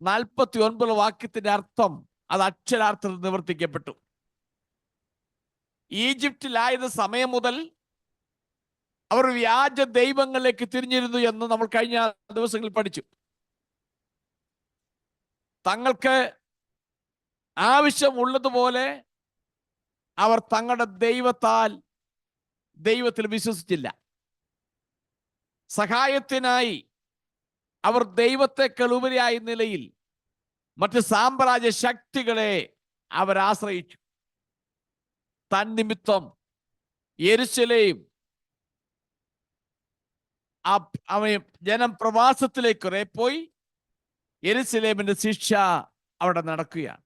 49 വാക്യത്തിന്റെ അർത്ഥം. അത് അക്ഷരാർത്ഥത്തിൽ നിവർത്തിക്കപ്പെട്ടു. ഈജിപ്തിലായത് സമയം മുതൽ അവർ വ്യാജ ദൈവങ്ങളിലേക്ക് തിരിഞ്ഞിരുന്നു എന്ന് നമ്മൾ കഴിഞ്ഞ ദിവസങ്ങളിൽ പഠിച്ചു. തങ്ങൾക്ക് ആവശ്യമുള്ളതുപോലെ അവർ തങ്ങളുടെ ദൈവത്തിൽ വിശ്വസിച്ചില്ല. സഹായത്തിനായി അവർ ദൈവത്തെക്കാൾ ഉപരിയായ നിലയിൽ മറ്റ് സാമ്രാജ്യ ശക്തികളെ അവർ ആശ്രയിച്ചു. തന്നിമിത്തം യെരൂശലേം ജനം പ്രവാസത്തിലേക്ക് കുറെ പോയി. യെരുശലേമിന്റെ ശിക്ഷ അവിടെ നടക്കുകയാണ്.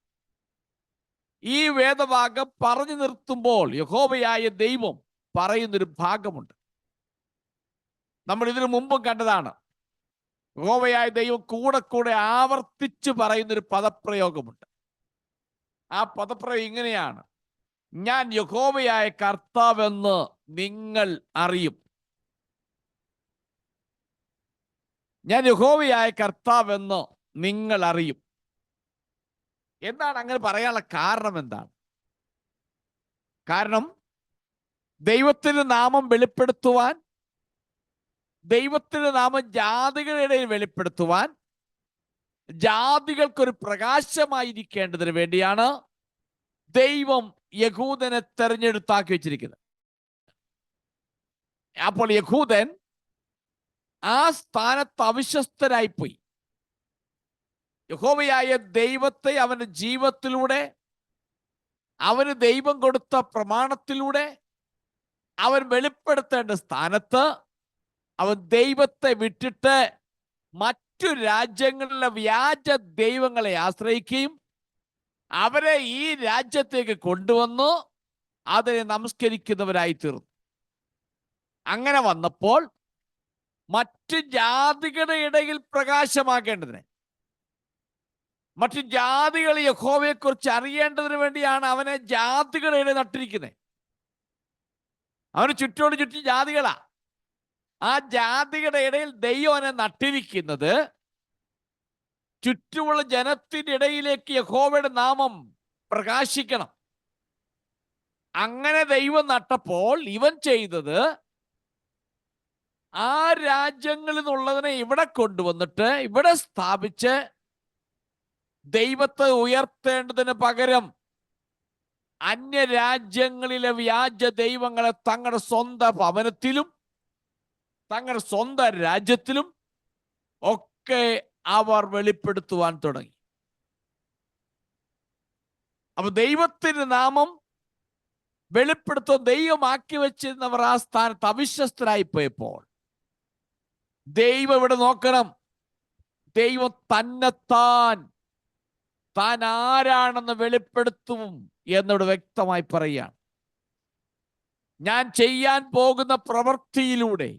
ഈ വേദഭാഗം പറഞ്ഞു നിർത്തുമ്പോൾ യഹോവയായ ദൈവം പറയുന്നൊരു ഭാഗമുണ്ട്. നമ്മൾ ഇതിനു മുമ്പും കണ്ടതാണ്. യഹോവയായ ദൈവം കൂടെ കൂടെ ആവർത്തിച്ച് പറയുന്നൊരു പദപ്രയോഗമുണ്ട്. ആ പദപ്രയോഗം ഇങ്ങനെയാണ്: ഞാൻ യഹോവയായ കർത്താവെന്ന് നിങ്ങൾ അറിയും. ഞാൻ യഹോവയായ കർത്താവെന്ന് നിങ്ങൾ അറിയും. എന്താണ് അങ്ങനെ പറയാനുള്ള കാരണം? എന്താണ് കാരണം? ദൈവത്തിന്റെ നാമം വെളിപ്പെടുത്തുവാൻ, ദൈവത്തിന്റെ നാമം ജാതികളുടെ ഇടയിൽ വെളിപ്പെടുത്തുവാൻ, ജാതികൾക്കൊരു പ്രകാശമായിരിക്കേണ്ടതിന് വേണ്ടിയാണ് ദൈവം യഹൂദനെ തെരഞ്ഞെടുത്താക്കി വെച്ചിരിക്കുന്നത്. അപ്പോൾ യഹൂദൻ ആ സ്ഥാനത്ത് അവിശ്വസ്തരായിപ്പോയി. യഹോവയായ ദൈവത്തെ അവന്റെ ജീവിതത്തിലൂടെ, അവന് ദൈവം കൊടുത്ത പ്രമാണത്തിലൂടെ അവൻ വെളിപ്പെടുത്തേണ്ട സ്ഥാനത്ത് അവൻ ദൈവത്തെ വിട്ടിട്ട് മറ്റു രാജ്യങ്ങളിലെ വ്യാജ ദൈവങ്ങളെ ആശ്രയിക്കുകയും അവരെ ഈ രാജ്യത്തേക്ക് കൊണ്ടുവന്നു അതിനെ നമസ്കരിക്കുന്നവരായി തീർന്നു. അങ്ങനെ വന്നപ്പോൾ മറ്റു ജാതികളുടെ ഇടയിൽ പ്രകാശമാക്കേണ്ടതിന്, മറ്റു ജാതികൾ യഹോവയെ കുറിച്ച് അറിയേണ്ടതിന് വേണ്ടിയാണ് അവനെ ജാതികളുടെ ഇടയിൽ നട്ടിരിക്കുന്നത്. അവന് ചുറ്റോട് ചുറ്റി ജാതികളാ. ആ ജാതികളുടെ ഇടയിൽ ദൈവനെ നട്ടിരിക്കുന്നത് ചുറ്റുമുള്ള ജനത്തിന്റെ ഇടയിലേക്ക് യഹോവയുടെ നാമം പ്രകാശിക്കണം. അങ്ങനെ ദൈവം നട്ടപ്പോൾ ഇവൻ ചെയ്തത് ആ രാജ്യങ്ങളിൽ നിന്നുള്ളതിനെ ഇവിടെ കൊണ്ടുവന്നിട്ട് ഇവിടെ സ്ഥാപിച്ച് ദൈവത്തെ ഉയർത്തേണ്ടതിന് പകരം അന്യരാജ്യങ്ങളിലെ വ്യാജ ദൈവങ്ങളെ തങ്ങളുടെ സ്വന്തം ഭവനത്തിലും തങ്ങളുടെ സ്വന്തം രാജ്യത്തിലും ഒക്കെ അവർ വെളിപ്പെടുത്തുവാൻ തുടങ്ങി. അപ്പൊ ദൈവത്തിന്റെ നാമം വെളിപ്പെടുത്തുവാൻ ദൈവമാക്കി വെച്ചിരുന്നവർ ആ സ്ഥാനത്ത് അവിശ്വസ്തരായി പോയപ്പോൾ ദൈവം ഇവിടെ നോക്കണം. ദൈവം താൻ ആരാണെന്ന് വെളിപ്പെടുത്തും എന്നോട് വ്യക്തമായി പറയുകയാണ്. ഞാൻ ചെയ്യാൻ പോകുന്ന പ്രവൃത്തിയിലൂടെ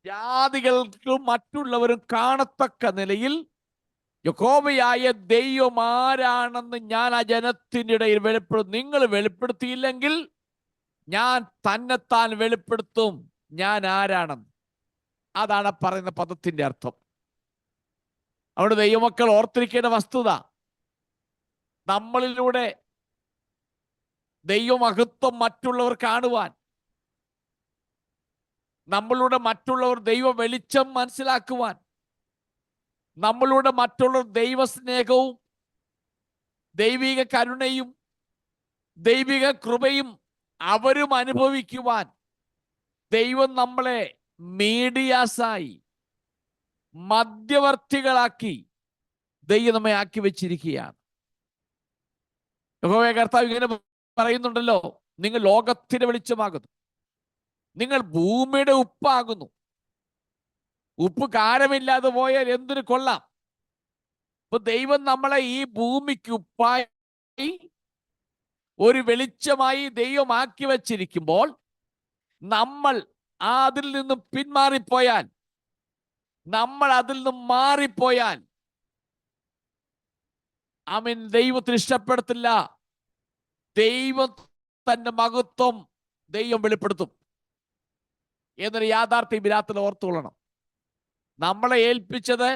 ജാതികൾക്കും മറ്റുള്ളവരും കാണത്തക്ക നിലയിൽ യഹോവയായ ദൈവം ആരാണെന്ന് ഞാൻ ആ ജനത്തിൻ്റെ ഇടയിൽ വെളിപ്പെടുത്തും. നിങ്ങൾ വെളിപ്പെടുത്തിയില്ലെങ്കിൽ ഞാൻ തന്നെത്താൻ വെളിപ്പെടുത്തും ഞാൻ ആരാണെന്ന്. അതാണ് പറയുന്ന പദത്തിന്റെ അർത്ഥം. അവിടെ ദൈവമക്കൾ ഓർത്തിരിക്കേണ്ട വസ്തുത, നമ്മളിലൂടെ ദൈവമഹത്വം മറ്റുള്ളവർ കാണുവാൻ, നമ്മളുടെ മറ്റുള്ളവർ ദൈവ വെളിച്ചം മനസ്സിലാക്കുവാൻ, നമ്മളുടെ മറ്റുള്ളവർ ദൈവസ്നേഹവും ദൈവിക കരുണയും ദൈവിക കൃപയും അവരും അനുഭവിക്കുവാൻ ദൈവം നമ്മളെ മീഡിയാസായി, മധ്യവർത്തികളാക്കി ദൈവം നമ്മെ ആക്കി വെച്ചിരിക്കുകയാണ്. യഹോവയായ കർത്താവ് ഇങ്ങനെ പറയുന്നുണ്ടല്ലോ: നിങ്ങൾ ലോകത്തിന്റെ വെളിച്ചമാകുന്നു, നിങ്ങൾ ഭൂമിയുടെ ഉപ്പാകുന്നു. ഉപ്പ് കാരമില്ലാതെ പോയാൽ എന്തിനു കൊള്ളാം? ഇപ്പൊ ദൈവം നമ്മളെ ഈ ഭൂമിക്ക് ഉപ്പായി ഒരു വെളിച്ചമായി ദൈവമാക്കി വച്ചിരിക്കുമ്പോൾ നമ്മൾ അതിൽ നിന്നും പിന്മാറിപ്പോയാൽ, നമ്മൾ അതിൽ നിന്നും മാറിപ്പോയാൽ ദൈവത്തിന് ഇഷ്ടപ്പെടത്തില്ല. ദൈവം തന്റെ മഹത്വം ദൈവം വെളിപ്പെടുത്തും എന്നൊരു യാഥാർത്ഥ്യം ഇതിനകത്തിൽ ഓർത്തുകൊള്ളണം. നമ്മളെ ഏൽപ്പിച്ചത്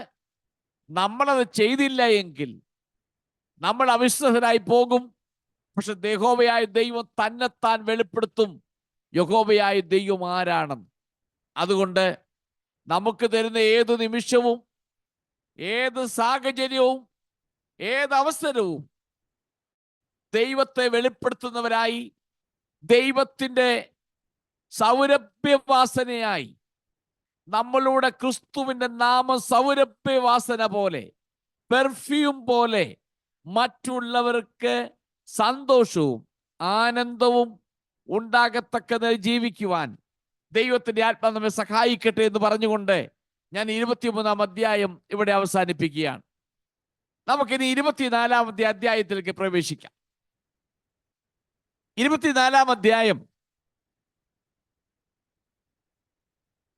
നമ്മളത് ചെയ്തില്ല എങ്കിൽ നമ്മൾ അവിശ്വസരായി പോകും. പക്ഷെ യഹോവയായ ദൈവം തന്നെത്താൻ വെളിപ്പെടുത്തും യഹോവയായ ദൈവം ആരാണെന്ന്. അതുകൊണ്ട് നമുക്ക് തരുന്ന ഏത് നിമിഷവും, ഏത് സാഹചര്യവും, ഏതവസരവും ദൈവത്തെ വെളിപ്പെടുത്തുന്നവരായി, ദൈവത്തിൻ്റെ സൗരഭ്യവാസനയായി, നമ്മളുടെ ക്രിസ്തുവിന്റെ നാമം സൗരഭ്യവാസന പോലെ, പെർഫ്യൂം പോലെ മറ്റുള്ളവർക്ക് സന്തോഷവും ആനന്ദവും ഉണ്ടാകത്തക്കത് ജീവിക്കുവാൻ ദൈവത്തിന്റെ ആത്മാവ് നമ്മെ സഹായിക്കട്ടെ എന്ന് പറഞ്ഞുകൊണ്ട് ഞാൻ 23-ാം അധ്യായം ഇവിടെ അവസാനിപ്പിക്കുകയാണ്. നമുക്കിനി 24-ാമത്തെ അധ്യായത്തിലേക്ക് പ്രവേശിക്കാം. 24-ാം അധ്യായം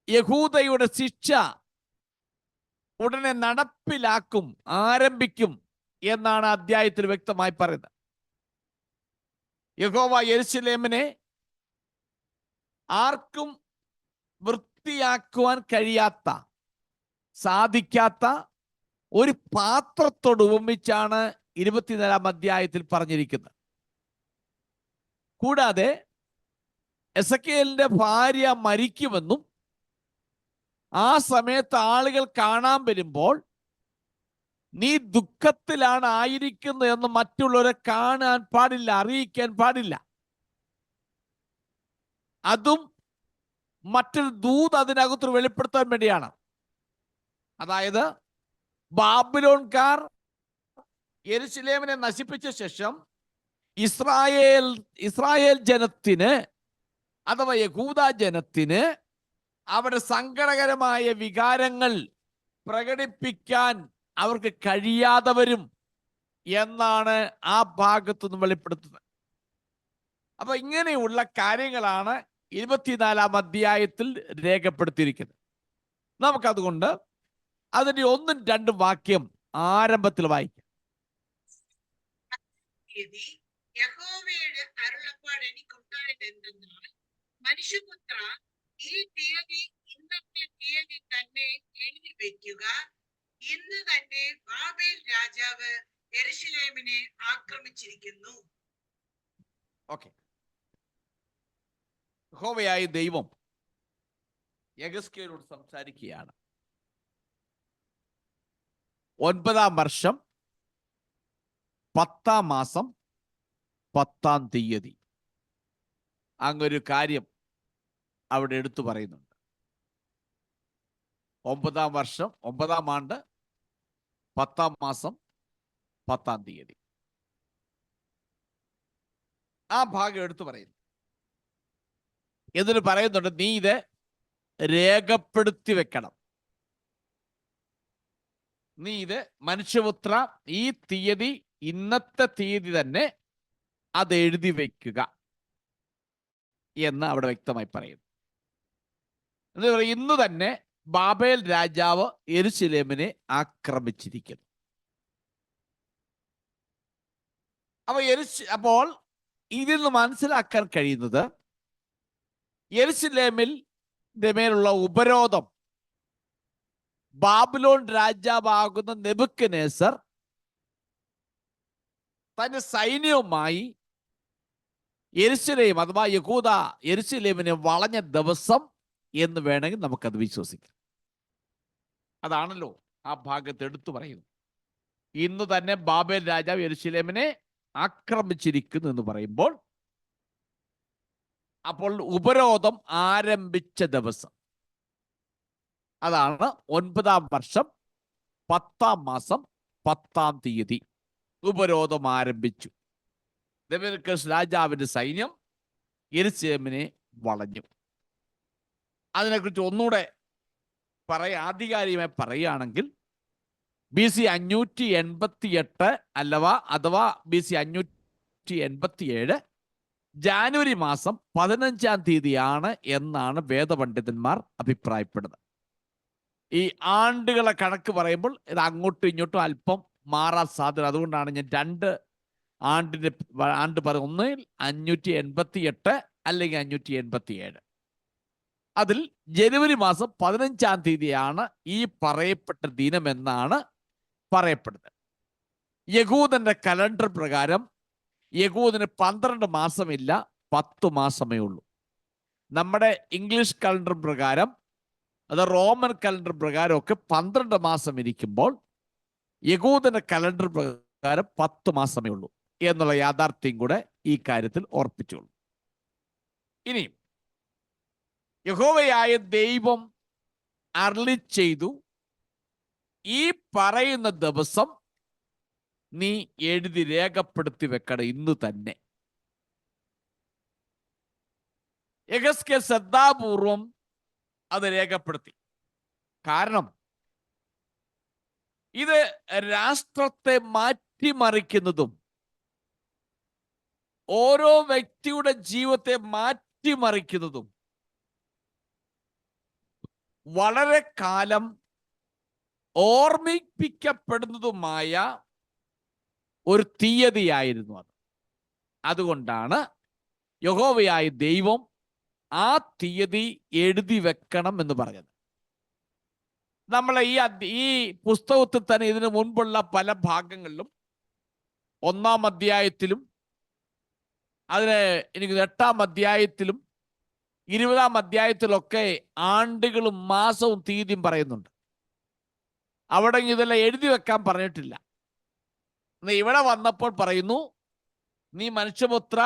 യഹൂദയുടെ ശിക്ഷ ഉടനെ നടപ്പിലാക്കും, ആരംഭിക്കും എന്നാണ് അധ്യായത്തിൽ വ്യക്തമായി പറയുന്നത്. യഹോവ യെരൂശലേമിനെ ആർക്കും വൃത്തിയാക്കുവാൻ കഴിയാത്ത, സാധിക്കാത്ത ഒരു പാത്രത്തോട് ഉപമിച്ചാണ് 24-ാം അധ്യായത്തിൽ പറഞ്ഞിരിക്കുന്നത്. കൂടാതെ എസെക്കിയേലിന്റെ ഭാര്യ മരിക്കുമെന്നും ആ സമയത്ത് ആളുകൾ കാണാൻ വരുമ്പോൾ നീ ദുഃഖത്തിലാണ് ആയിരിക്കുന്നത് എന്ന് മറ്റുള്ളവരെ കാണാൻ പാടില്ല, അറിയിക്കാൻ പാടില്ല. അതും മറ്റൊരു ദൂത് അതിനകത്ത് വെളിപ്പെടുത്താൻ വേണ്ടിയാണ്. അതായത് ബാബിലോൺകാർ യെരൂശലേമിനെ നശിപ്പിച്ച ശേഷം ഇസ്രായേൽ ജനത്തിന് അഥവാ യഹൂദ ജനത്തിന് അവരുടെ സങ്കടകരമായ വികാരങ്ങൾ പ്രകടിപ്പിക്കാൻ അവർക്ക് കഴിയാതെ വരും എന്നാണ് ആ ഭാഗത്തുനിന്ന് വെളിപ്പെടുത്തുന്നത്. അപ്പൊ ഇങ്ങനെയുള്ള കാര്യങ്ങളാണ് 24-ാം അധ്യായത്തിൽ രേഖപ്പെടുത്തിയിരിക്കുന്നത്. നമുക്കതുകൊണ്ട് അതിന്റെ 1-2 വാക്യം ആരംഭത്തിൽ വായിക്കാം. യഹോവയുടെ അരുളപ്പാട് എനിക്കുണ്ടായതെന്തെന്നാൽ, മനുഷ്യപുത്ര, ഈ തീയതി ഇന്നത്തെ തീയതി തന്നെ എഴുതി വെക്കുക. ഇന്ന് തന്നെ ബാബേൽ രാജാവ് യെരൂശലേമിനെ ആക്രമിച്ചിരിക്കുന്നു. ഓക്കെ, യഹോവയായ ദൈവം യെഹെസ്കേലോട് സംസാരിക്കുകയാണ്. 9-ാം വർഷം 10-ാം മാസം 10-ാം തീയതി അങ്ങൊരു കാര്യം അവിടെ എടുത്തു പറയുന്നുണ്ട്. 9-ാം വർഷം 9-ാം ആണ്ട് 10-ാം മാസം 10-ാം തീയതി ആ ഭാഗം എടുത്തു പറയുന്നു. എന്നിട്ട് പറയുന്നുണ്ട്, നീ ഇത് രേഖപ്പെടുത്തി വെക്കണം. നീ ഇത് മനുഷ്യപുത്ര, ഈ തീയതി ഇന്നത്തെ തീയതി തന്നെ അത് എഴുതി വയ്ക്കുക എന്ന് അവിടെ വ്യക്തമായി പറയുന്നു. എന്താ പറയുക? ഇന്ന് തന്നെ ബാബേൽ രാജാവ് യെരൂശലേമിനെ ആക്രമിച്ചിരിക്കുന്നു. അപ്പോൾ ഇതിൽ നിന്ന് മനസ്സിലാക്കാൻ കഴിയുന്നത് യെരൂശലേമിൽ മേലുള്ള ഉപരോധം ബാബിലോൺ രാജാവാകുന്ന നെബൂഖദ്നേസർ തന്റെ സൈന്യവുമായി യെരൂശലേം അഥവാ യഹൂദ യെരൂശലേമിനെ വളഞ്ഞ ദിവസം എന്ന് വേണമെങ്കിൽ നമുക്കത് വിശ്വസിക്കാം. അതാണല്ലോ ആ ഭാഗത്ത് എടുത്തു പറയുന്നത്. ഇന്ന് തന്നെ ബാബേൽ രാജാവ് യെരൂശലേമിനെ ആക്രമിച്ചിരിക്കുന്നു എന്ന് പറയുമ്പോൾ, അപ്പോൾ ഉപരോധം ആരംഭിച്ച ദിവസം അതാണ് 9-ാം വർഷം 10-ാം മാസം 10-ാം തീയതി ഉപരോധം ആരംഭിച്ചു. ദമസ്കസ് രാജാവിന്റെ സൈന്യം യെരൂശലേമിനെ വളഞ്ഞു. അതിനെക്കുറിച്ച് ഒന്നുകൂടെ ആധികാരികമായി പറയുകയാണെങ്കിൽ BC 588 അഥവാ BC 587 ജാനുവരി മാസം 15-ാം തീയതിയാണ് എന്നാണ് വേദപണ്ഡിതന്മാർ അഭിപ്രായപ്പെടുന്നത്. ഈ ആണ്ടുകളെ കണക്ക് പറയുമ്പോൾ ഇത് അങ്ങോട്ടും ഇങ്ങോട്ടും അല്പം മാറാൻ സാധ്യത. അതുകൊണ്ടാണ് ഞാൻ 2 ആണ്ട് പറയും. ഒന്നിൽ 588 അല്ലെങ്കിൽ 587. അതിൽ ജനുവരി മാസം 15-ാം തീയതിയാണ് ഈ പറയപ്പെട്ട ദിനമെന്നാണ് പറയപ്പെടുന്നത്. യഹൂദന്റെ കലണ്ടർ പ്രകാരം യഹൂദന് 12 മാസമില്ല, 10 മാസമേ ഉള്ളൂ. നമ്മുടെ ഇംഗ്ലീഷ് കലണ്ടർ പ്രകാരം, അത് റോമൻ കലണ്ടർ പ്രകാരം ഒക്കെ 12 മാസം ഇരിക്കുമ്പോൾ യഹൂദന്റെ കലണ്ടർ പ്രകാരം 10 മാസമേ ഉള്ളൂ എന്നുള്ള യാഥാർത്ഥ്യം കൂടെ ഈ കാര്യത്തിൽ ഓർപ്പിച്ചോളൂ. ഇനി യഹോവയായ ദൈവം അരുളി ചെയ്തു, ഈ പറയുന്ന ദിവസം നീ എഴുതി രേഖപ്പെടുത്തി വെക്കണം ഇന്ന് തന്നെ. യെഹെസ്കേൽ ശ്രദ്ധാപൂർവം അത് രേഖപ്പെടുത്തി. കാരണം ഇത് രാഷ്ട്രത്തെ മാറ്റിമറിക്കുന്നതും ഓരോ വ്യക്തിയുടെ ജീവിതത്തെ മാറ്റിമറിക്കുന്നതും വളരെ കാലം ഓർമ്മിപ്പിക്കപ്പെടുന്നതുമായ ഒരു തീയതിയായിരുന്നു അത്. അതുകൊണ്ടാണ് യഹോവയായ ദൈവം ആ തീയതി എഴുതി വെക്കണം എന്ന് പറഞ്ഞത്. നമ്മളെ ഈ പുസ്തകത്തിൽ തന്നെ ഇതിനു മുൻപുള്ള പല ഭാഗങ്ങളിലും 1-ാം അധ്യായത്തിലും എനിക്ക് 8-ാം അധ്യായത്തിലും 20-ാം അധ്യായത്തിലൊക്കെ ആണ്ടുകളും മാസവും തീയതിയും പറയുന്നുണ്ട്. അവിടെ ഇതെല്ലാം എഴുതി വെക്കാൻ പറഞ്ഞിട്ടില്ല. ഇവിടെ വന്നപ്പോൾ പറയുന്നു, നീ മനുഷ്യപുത്ര,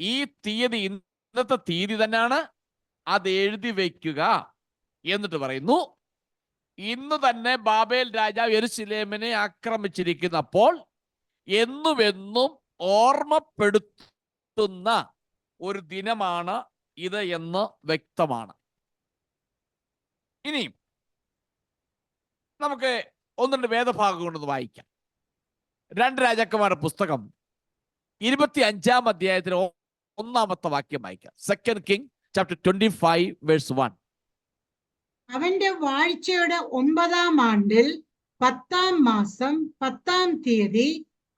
ഈ തീയതി ഇന്നത്തെ തീയതി തന്നെയാണ്, അത് എഴുതി വയ്ക്കുക. എന്നിട്ട് പറയുന്നു, ഇന്ന് തന്നെ ബാബേൽ രാജാവ് യെരൂശലേമിനെ ആക്രമിച്ചിരിക്കുന്നപ്പോൾ എന്നുമെന്നും ഓർമ്മപ്പെടുത്തുന്ന ഒരു ദിനമാണ് ഇത് എന്ന് വ്യക്തമാണ്. ഇനിയും നമുക്ക് 1-2 വേദഭാഗം കൊണ്ടൊന്ന് വായിക്കാം. 2 രാജാക്കന്മാരുടെ പുസ്തകം 25-ാം അധ്യായത്തിൽ 1-ാമത്തെ വാക്യം വായിക്കാം. 2 Kings chapter 25 verse 1. അവന്റെ വാഴ്ചയുടെ 9-ാം ആണ്ടിൽ 10-ാം മാസം 10-ാം തീയതി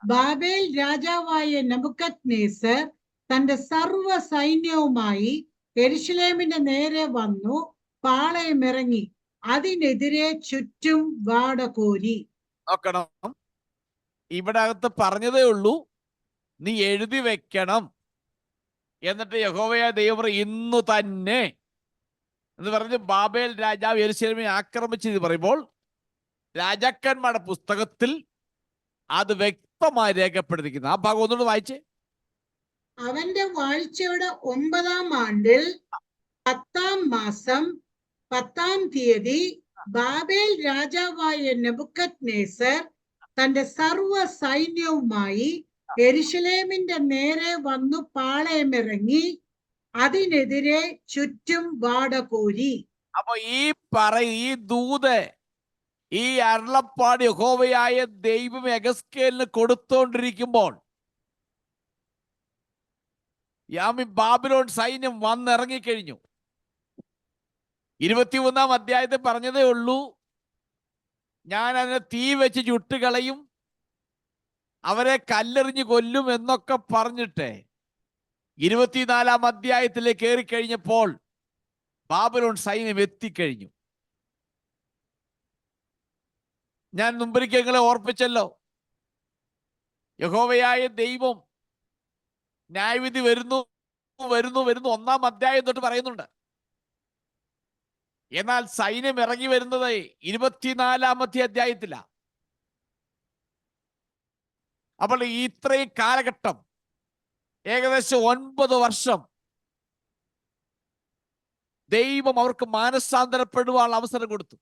ബാബേൽ രാജാവായ നെബൂഖദ്നേസർ തന്റെ സർവ്വ സൈന്യവുമായി യെരൂശലേമിന്റെ നേരെ വന്നു പാളയമിറങ്ങി അതിനെതിരെ ചുറ്റും വാടകോരി. നോക്കണം, ഇവിടെ അകത്ത് പറഞ്ഞതേ ഉള്ളൂ, നീ എഴുതി വെക്കണം. എന്നിട്ട് യഹോവയായ ദൈവം ഇന്നു തന്നെ എന്ന് പറഞ്ഞ് ബാബേൽ രാജാവ് യെരൂശലേമിനെ ആക്രമിച്ചത് പറയുമ്പോൾ രാജാക്കന്മാരുടെ പുസ്തകത്തിൽ അത് വ്യക്തമായി രേഖപ്പെടുത്തിയിരിക്കുന്നു. ആ ഭാഗം ഒന്നുകൂടെ വായിച്ചേ. അവന്റെ വാഴ്ചയുടെ 9-ാം ആണ്ടിൽ 10-ാം മാസം 10-ാം തീയതി ബാബേൽ രാജാവായ നെബൂഖദ്നേസർ തന്റെ സർവ്വ സൈന്യവുമായി യെരൂശലേമിന്റെ നേരെ വന്നു പാളയമിറങ്ങി അതിനെതിരെ ചുറ്റും വാടകോരി. അപ്പൊ ഈ ദൂത്, ഈ അരുളപ്പാട് യഹോവയായ ദൈവം യെഹെസ്കേലിന് കൊടുത്തോണ്ടിരിക്കുമ്പോൾ ബാബിലോൺ സൈന്യം വന്നിറങ്ങിക്കഴിഞ്ഞു. 21-ാം അധ്യായത്തിൽ പറഞ്ഞതേ ഉള്ളൂ, ഞാൻ അതിനെ തീ വെച്ച് ചുട്ടുകളയും, അവരെ കല്ലെറിഞ്ഞ് കൊല്ലും എന്നൊക്കെ പറഞ്ഞിട്ട് 24-ാം അധ്യായത്തിലേക്ക് കയറി കഴിഞ്ഞപ്പോൾ ബാബിലോൺ സൈന്യം എത്തിക്കഴിഞ്ഞു. ഞാൻ മുമ്പൊരിക്കൽ നിങ്ങളെ ഓർപ്പിച്ചല്ലോ, യഹോവയായ ദൈവം ന്യായവിധി വരുന്നു വരുന്നു വരുന്നു 1-ാം അധ്യായം തൊട്ട് പറയുന്നുണ്ട്. എന്നാൽ സൈന്യം ഇറങ്ങി വരുന്നത് 24-ാമത്തെ അധ്യായത്തിലാ. അപ്പോൾ ഇത്രയും കാലഘട്ടം, ഏകദേശം 9 വർഷം ദൈവം അവർക്ക് മാനസാന്തരപ്പെടുവാനുള്ള അവസരം കൊടുത്തു.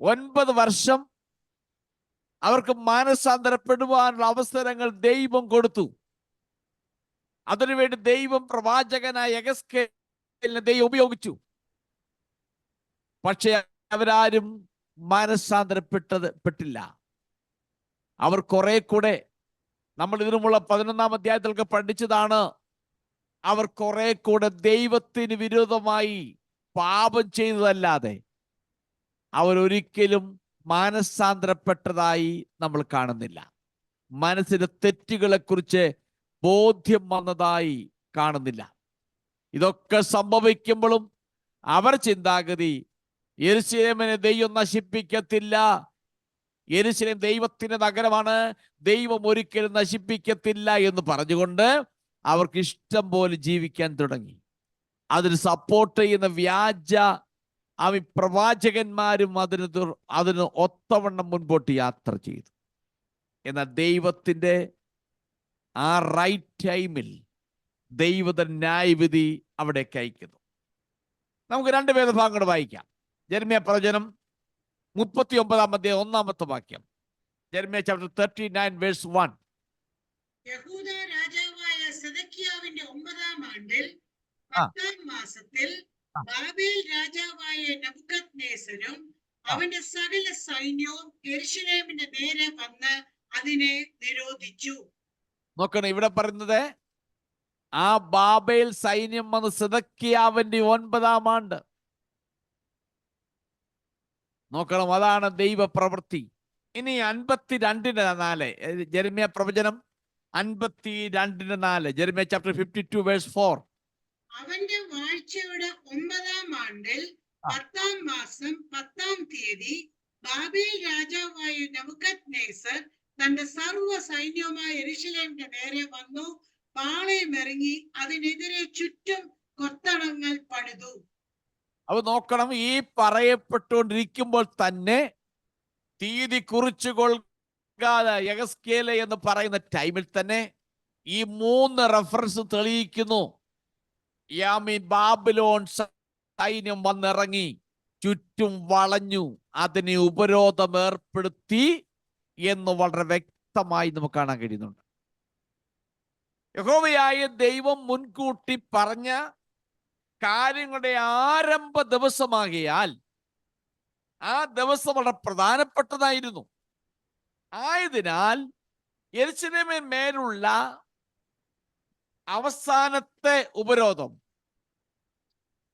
9 വർഷം അവർക്ക് മാനസാന്തരപ്പെടുവാനുള്ള അവസരങ്ങൾ ദൈവം കൊടുത്തു. അതിനുവേണ്ടി ദൈവം പ്രവാചകനായ യെഹെസ്കേലിനെ ദൈവം ഉപയോഗിച്ചു. പക്ഷെ അവരാരും മാനസാന്തരപ്പെട്ടില്ല. അവർ കുറെ കൂടെ, നമ്മൾ ഇതിനുമുള്ള 11-ാം അധ്യായത്തിലൊക്കെ പഠിച്ചതാണ്, അവർ കുറെ കൂടെ ദൈവത്തിന് വിരോധമായി പാപം ചെയ്തതല്ലാതെ അവരൊരിക്കലും മാനസാന്തരപ്പെട്ടതായി നമ്മൾ കാണുന്നില്ല. മനസ്സിന്റെ തെറ്റുകളെ കുറിച്ച് ബോധ്യം വന്നതായി കാണുന്നില്ല. ഇതൊക്കെ സംഭവിക്കുമ്പോഴും അവർ ചിന്താഗതി, യെരൂശലേമിനെ ദൈവം നശിപ്പിക്കത്തില്ല, യെരൂശലേം ദൈവത്തിന്റെ നഗരമാണ്, ദൈവം ഒരിക്കലും നശിപ്പിക്കത്തില്ല എന്ന് പറഞ്ഞുകൊണ്ട് അവർക്ക് ഇഷ്ടം പോലെ ജീവിക്കാൻ തുടങ്ങി. അതിന് സപ്പോർട്ട് ചെയ്യുന്ന വ്യാജ പ്രവാചകന്മാരും അതിന് ഒത്തവണ്ണം മുൻപോട്ട് യാത്ര ചെയ്തു. എന്നാൽ ദൈവത്തിന്റെ ആ റൈറ്റ് ടൈമിൽ ദൈവത്തിന്റെ ന്യായവിധി അവിടേക്ക് അയക്കുന്നു. നമുക്ക് 2 വേദഭാഗങ്ങൾ വായിക്കാം. യെരമ്യാ പ്രവചനം 39-ാം അധ്യായം 1-ാമത്തെ വാക്യം. യെരമ്യാ ചാപ്റ്റർ 39 verse 1. യഹൂദ രാജാവായ സിദെക്കീയാവിന്റെ 9-ാം ആണ്ടിൽ 10-ാം മാസത്തിൽ ബാബേൽ രാജാവായ നെബൂഖദ്നേസരും അവന്റെ സകല സൈന്യവും യെരൂശലേമിന്റെ നേരെ വന്ന് അതിനെ നിരോധിച്ചു. നോക്കണം, ഇവിടെ പറയുന്നത് ആ ബാബേൽ സൈന്യം വന്ന് സിദക്കിയാവിന്റെ 9-ാം ആണ്ട്. നോക്കണം, അതാണ് ദൈവപ്രവൃത്തി. ഇനി 52:4 ജെരമ്യാ പ്രവചനം 52:4, ജെരമ്യാ ചാപ്റ്റർ 52 വേഴ്സ് 4. അവന്റെ വാഴ്ചയുടെ 9-ാം ആണ്ടിൽ 10-ാം മാസം 10-ാം തീയതി ബാബേൽ രാജാവായ നെബൂഖദ്നേസർ തന്റെ സർവ്വ സൈന്യവുമായി യെരൂശലേമിന്റെ നേരെ വന്നു പാളയമിറങ്ങി അതിനെതിരെ ചുറ്റും കൊത്തളങ്ങൾ പണിതു. അപ്പൊ നോക്കണം, ഈ പറയപ്പെട്ടുകൊണ്ടിരിക്കുമ്പോൾ തന്നെ തീയതി കുറിച്ചു കൊള്ളുക യെഹെസ്കേൽ എന്ന് പറയുന്ന ടൈമിൽ തന്നെ ഈ 3 റെഫറൻസ് തെളിയിക്കുന്നു. ബാബിലോൺ സൈന്യം വന്നിറങ്ങി, ചുറ്റും വളഞ്ഞു, അതിനെ ഉപരോധം ഏർപ്പെടുത്തി എന്ന് വളരെ വ്യക്തമായി നമുക്ക് കാണാൻ കഴിയുന്നുണ്ട്. യഹോവയായ ദൈവം മുൻകൂട്ടി പറഞ്ഞ കാര്യങ്ങളുടെ ആരംഭ ദിവസമാകിയാൽ ആ ദിവസം വളരെ പ്രധാനപ്പെട്ടതായിരുന്നു. ആയതിനാൽ യെരൂശലേമിന്മേലുള്ള അവസാനത്തെ ഉപരോധം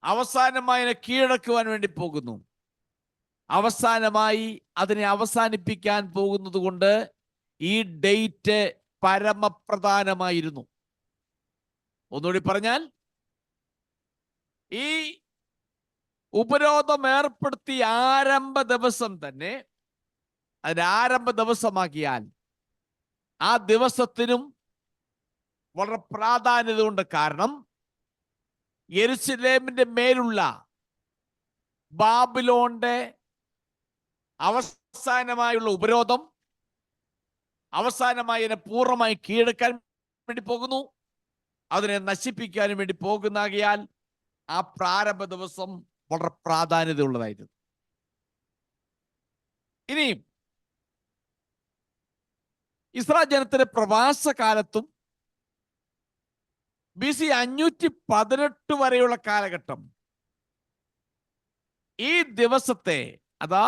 അവസാനമായി അതിനെ കീഴടക്കുവാൻ വേണ്ടി പോകുന്നു. അവസാനമായി അതിനെ അവസാനിപ്പിക്കാൻ പോകുന്നത് കൊണ്ട് ഈ ഡേറ്റ് പരമപ്രധാനമായിരുന്നു. ഒന്നുകൂടി പറഞ്ഞാൽ, ഈ ഉപരോധം ഏർപ്പെടുത്തിയ ആരംഭ ദിവസം തന്നെ അതിന്റെ ആരംഭ ദിവസമാക്കിയാൽ ആ ദിവസത്തിനും വളരെ പ്രാധാന്യതയുണ്ട്. കാരണം യെരൂശലേമിന്റെ മേലുള്ള ബാബിലോണിന്റെ അവസാനമായുള്ള ഉപരോധം അവസാനമായി അതിനെ പൂർണ്ണമായി കീഴടക്കാൻ വേണ്ടി പോകുന്നു, അതിനെ നശിപ്പിക്കാനും വേണ്ടി പോകുന്നാകിയാൽ ആ പ്രാരംഭ ദിവസം വളരെ പ്രാധാന്യതയുള്ളതായിരുന്നു. ഇനിയും ഇസ്രായേൽ ജനത്തിന്റെ പ്രവാസ കാലത്തും BC 518 വരെയുള്ള കാലഘട്ടം ഈ ദിവസത്തെ, അതാ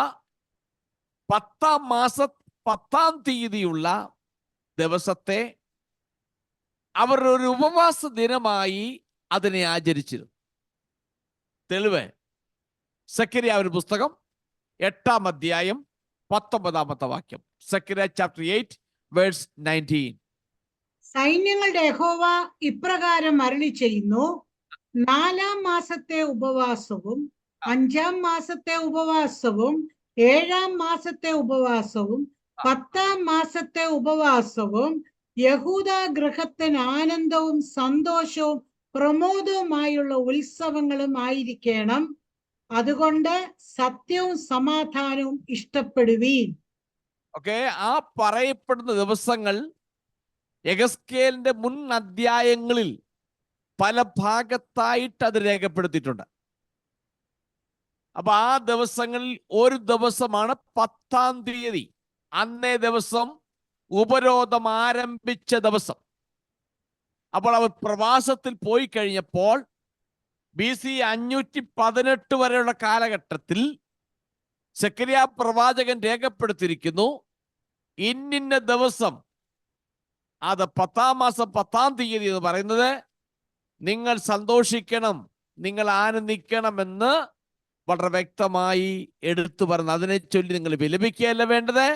10-ാം മാസം 10-ാം തീയതിയുള്ള ദിവസത്തെ അവർ ഒരു ഉപവാസ ദിനമായി അതിനെ ആചരിച്ചിരുന്നു. തെളിവ് സെഖര്യാവിന്റെ പുസ്തകം 8-ാം അധ്യായം 19-ാമത്തെ വാക്യം. സെഖര്യാ ചാപ്റ്റർ 8 വേഴ്സ് 19. സൈന്യങ്ങളുടെ യഹോവ ഇപ്രകാരം അരുളി ചെയ്യുന്നു, 4-ാം മാസത്തെ ഉപവാസവും 5-ാം മാസത്തെ ഉപവാസവും 7-ാം മാസത്തെ ഉപവാസവും 10-ാം മാസത്തെ ഉപവാസവും യഹൂദ ഗൃഹത്തിന് ആനന്ദവും സന്തോഷവും പ്രമോദവുമായുള്ള ഉത്സവങ്ങളും ആയിരിക്കണം. അതുകൊണ്ട് സത്യവും സമാധാനവും ഇഷ്ടപ്പെടുവീൻ. ഓക്കെ, ആ പറയപ്പെടുന്ന ദിവസങ്ങൾ യെഹെസ്കേലിന്റെ മുൻ അധ്യായങ്ങളിൽ പല ഭാഗത്തായിട്ട് അത് രേഖപ്പെടുത്തിയിട്ടുണ്ട്. അപ്പൊ ആ ദിവസങ്ങളിൽ ഒരു ദിവസമാണ് 10-ാം തീയതി. അന്നേ ദിവസം ഉപരോധം ആരംഭിച്ച ദിവസം. അപ്പോൾ അവർ പ്രവാസത്തിൽ പോയി കഴിഞ്ഞപ്പോൾ BC 518 വരെയുള്ള കാലഘട്ടത്തിൽ സെഖര്യാ പ്രവാചകൻ രേഖപ്പെടുത്തിയിരിക്കുന്നു, ഇന്നിന്ന ദിവസം, അത് 10-ാം മാസം 10-ാം തീയതി എന്ന് പറയുന്നത് നിങ്ങൾ സന്തോഷിക്കണം, നിങ്ങൾ ആനന്ദിക്കണമെന്ന് വളരെ വ്യക്തമായി എടുത്തു പറഞ്ഞു. അതിനെ ചൊല്ലി നിങ്ങൾ വിലപിക്കുകയല്ല വേണ്ടത്,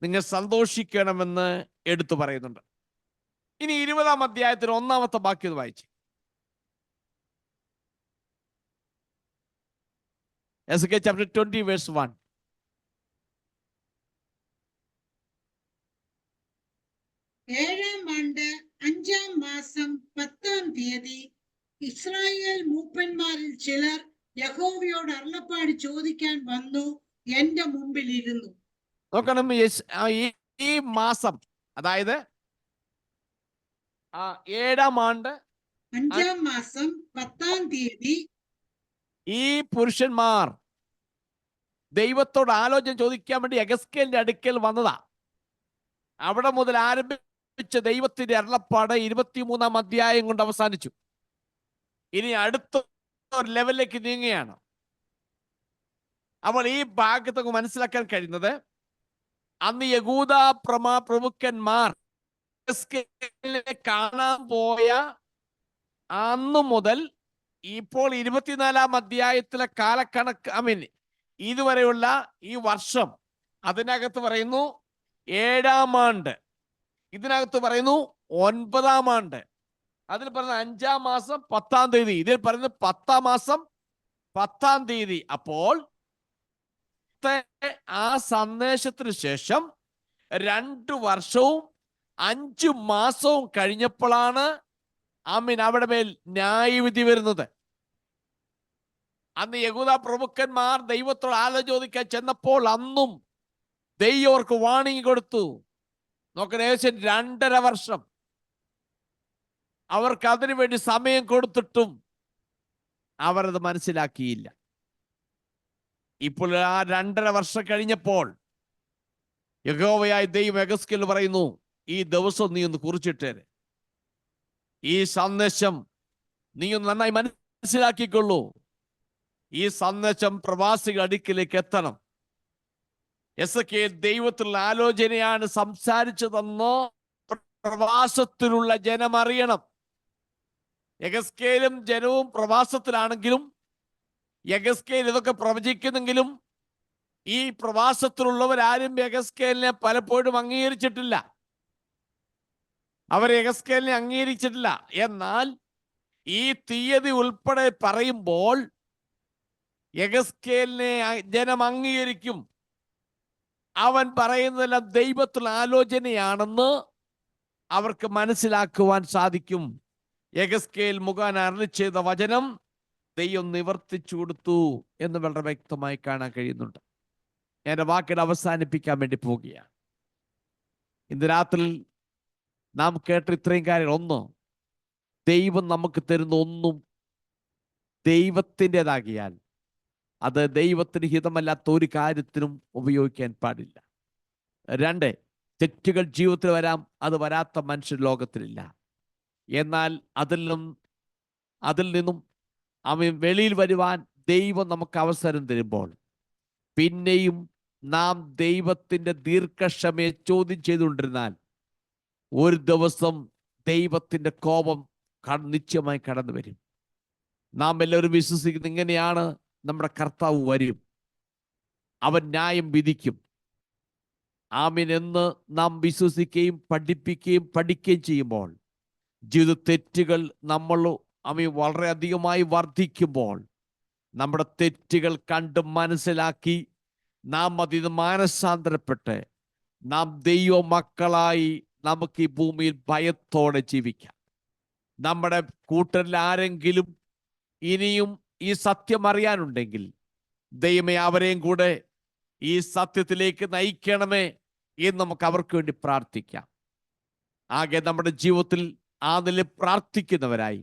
നിങ്ങൾ സന്തോഷിക്കണമെന്ന് എടുത്തു പറയുന്നുണ്ട്. ഇനി 20-ാം അധ്യായത്തിൽ 1-ാമത്തെ വാക്യം വായിച്ചു. Ezekiel chapter 20 verse 1. ഏഴാം ആണ്ട് 5-ാം മാസം 10-ാം തീയതി ഇസ്രായേൽ മൂപ്പന്മാരിൽ ചിലർ യഹോവയോട് അരുളപ്പാട് ചോദിക്കാൻ വന്നു എന്റെ മുമ്പിൽ ഇരുന്നു. നോക്കണം, ഈ മാസം, അതായത് 7-ാം ആണ്ട് 5-ാം മാസം 10-ാം തീയതി ഈ പുരുഷന്മാർ ദൈവത്തോട് ആലോചന ചോദിക്കാൻ വേണ്ടി യെഹെസ്കേലിന്റെ അടുക്കൽ വന്നതാ. അവിടെ മുതൽ ആരംഭിച്ച ദൈവത്തിന്റെ അരുളപ്പാട് 23-ാം അധ്യായം കൊണ്ട് അവസാനിച്ചു. ഇനി അടുത്ത ഒരു ലെവലിലേക്ക് നീങ്ങുകയാണ്. അപ്പോൾ ഈ ഭാഗത്തൊക്കെ മനസ്സിലാക്കാൻ കഴിയുന്നത്, അന്ന് യഹൂദ പ്രമുഖന്മാർ കാണാൻ പോയ അന്നു മുതൽ ഇപ്പോൾ 24-ാം അധ്യായത്തിലെ കാലക്കണക്ക് ഇതുവരെയുള്ള ഈ വർഷം, അതിനകത്ത് പറയുന്നു 7-ാം ആണ്ട്, ഇതിനകത്ത് പറയുന്നു 9-ാം ആണ്ട്, അതിൽ പറയുന്നത് 5-ാം മാസം 10-ാം തീയതി, ഇതിൽ പറയുന്നത് 10-ാം മാസം 10-ാം തീയതി. അപ്പോൾ ആ സന്ദേശത്തിന് ശേഷം 2 വർഷവും 5 മാസവും കഴിഞ്ഞപ്പോഴാണ് അവിടെ മേൽ ന്യായവിധി വരുന്നത്. അന്ന് യഹൂദ പ്രമുഖന്മാർ ദൈവത്തോട് ആലോചിക്കാൻ ചെന്നപ്പോൾ അന്നും ദൈവം അവർക്ക് വാണിംഗ് കൊടുത്തു. നോക്കണേ, ഏകദേശം 2.5 വർഷം അവർക്ക് അതിനു വേണ്ടി സമയം കൊടുത്തിട്ടും അവരത് മനസ്സിലാക്കിയില്ല. ഇപ്പോൾ ആ 2.5 വർഷം കഴിഞ്ഞപ്പോൾ യഹോവയായ ദൈവം യെഹെസ്കേൽ പറയുന്നു, ഈ ദിവസം നീ ഒന്ന് കുറിച്ചിട്ടേര്, ഈ സന്ദേശം നീ ഒന്ന് നന്നായി മനസ്സിലാക്കിക്കൊള്ളൂ, ഈ സന്ദേശം പ്രവാസികൾ അടുക്കിലേക്ക് എത്തണം. യെഹെസ്കേൽ ദൈവത്തിലുള്ള ആലോചനയാണ് സംസാരിച്ചതെന്നോ പ്രവാസത്തിലുള്ള ജനം അറിയണം. യെഹെസ്കേലും ജനവും പ്രവാസത്തിലാണെങ്കിലും യെഹെസ്കേൽ ഇതൊക്കെ പ്രവചിക്കുന്നെങ്കിലും ഈ പ്രവാസത്തിലുള്ളവരാരും യെഹെസ്കേലിനെ പലപ്പോഴും അംഗീകരിച്ചിട്ടില്ല. അവർ യെഹെസ്കേലിനെ അംഗീകരിച്ചിട്ടില്ല. എന്നാൽ ഈ തീയതി ഉൾപ്പെടെ പറയുമ്പോൾ യെഹെസ്കേലിനെ ജനം അംഗീകരിക്കും. അവൻ പറയുന്നതെല്ലാം ദൈവത്തിലുള്ള ആലോചനയാണെന്ന് അവർക്ക് മനസ്സിലാക്കുവാൻ സാധിക്കും. യെഹെസ്കേൽ മുഖാന അരുളി ചെയ്ത വചനം ദൈവം നിവർത്തിച്ചു കൊടുത്തു എന്ന് വളരെ വ്യക്തമായി കാണാൻ കഴിയുന്നുണ്ട്. എന്റെ വാക്കിനെ അവസാനിപ്പിക്കാൻ വേണ്ടി പോവുകയാണ്. ഇന്ന് രാത്രി നാം കേട്ട ഇത്രയും കാര്യങ്ങൾ, ഒന്ന്, ദൈവം നമുക്ക് തരുന്ന ഒന്നും ദൈവത്തിൻ്റെതാകിയാൽ അത് ദൈവത്തിന് ഹിതമല്ലാത്ത ഒരു കാര്യത്തിനും ഉപയോഗിക്കാൻ പാടില്ല. 2, തെറ്റുകൾ ജീവിതത്തിൽ വരാം, അത് വരാത്ത മനുഷ്യർ ലോകത്തിലില്ല. എന്നാൽ അതിൽ നിന്നും അവൻ വെളിയിൽ വരുവാൻ ദൈവം നമുക്ക് അവസരം തരുമ്പോൾ പിന്നെയും നാം ദൈവത്തിൻ്റെ ദീർഘക്ഷമയെ ചോദ്യം ചെയ്തുകൊണ്ടിരുന്നാൽ ഒരു ദിവസം ദൈവത്തിൻ്റെ കോപം നിശ്ചയമായി കടന്നു വരും. നാം എല്ലാവരും വിശ്വസിക്കുന്ന ഇങ്ങനെയാണ്, നമ്മുടെ കർത്താവ് വരും, അവൻ ന്യായം വിധിക്കും. ആമീൻ എന്ന് നാം വിശ്വസിക്കുകയും പഠിക്കുകയും ചെയ്യുമ്പോൾ ജീവിത തെറ്റുകൾ നമ്മൾ വളരെയധികമായി വർദ്ധിക്കുമ്പോൾ നമ്മുടെ തെറ്റുകൾ കണ്ട് മനസ്സിലാക്കി നാം അതിൽ മാനസാന്തരപ്പെട്ട് നാം ദൈവ മക്കളായി നമുക്ക് ഈ ഭൂമിയിൽ ഭയത്തോടെ ജീവിക്കാം. നമ്മുടെ കൂട്ടരിൽ ആരെങ്കിലും ഇനിയും ഈ സത്യം അറിയാനുണ്ടെങ്കിൽ ദൈവമേ അവരെയും കൂടെ ഈ സത്യത്തിലേക്ക് നയിക്കണമേ എന്ന് നമുക്ക് അവർക്ക് വേണ്ടി പ്രാർത്ഥിക്കാം. ആകെ നമ്മുടെ ജീവിതത്തിൽ ആ നില പ്രാർത്ഥിക്കുന്നവരായി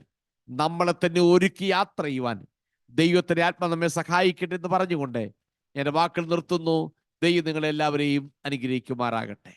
നമ്മളെ തന്നെ ഒരുക്കി യാത്ര ചെയ്യുവാൻ ദൈവത്തിന്റെ ആത്മ നമ്മെ സഹായിക്കട്ടെ എന്ന് പറഞ്ഞുകൊണ്ട് എൻ്റെ വാക്കുകൾ നിർത്തുന്നു. ദൈവം നിങ്ങളെല്ലാവരെയും അനുഗ്രഹിക്കുമാറാകട്ടെ.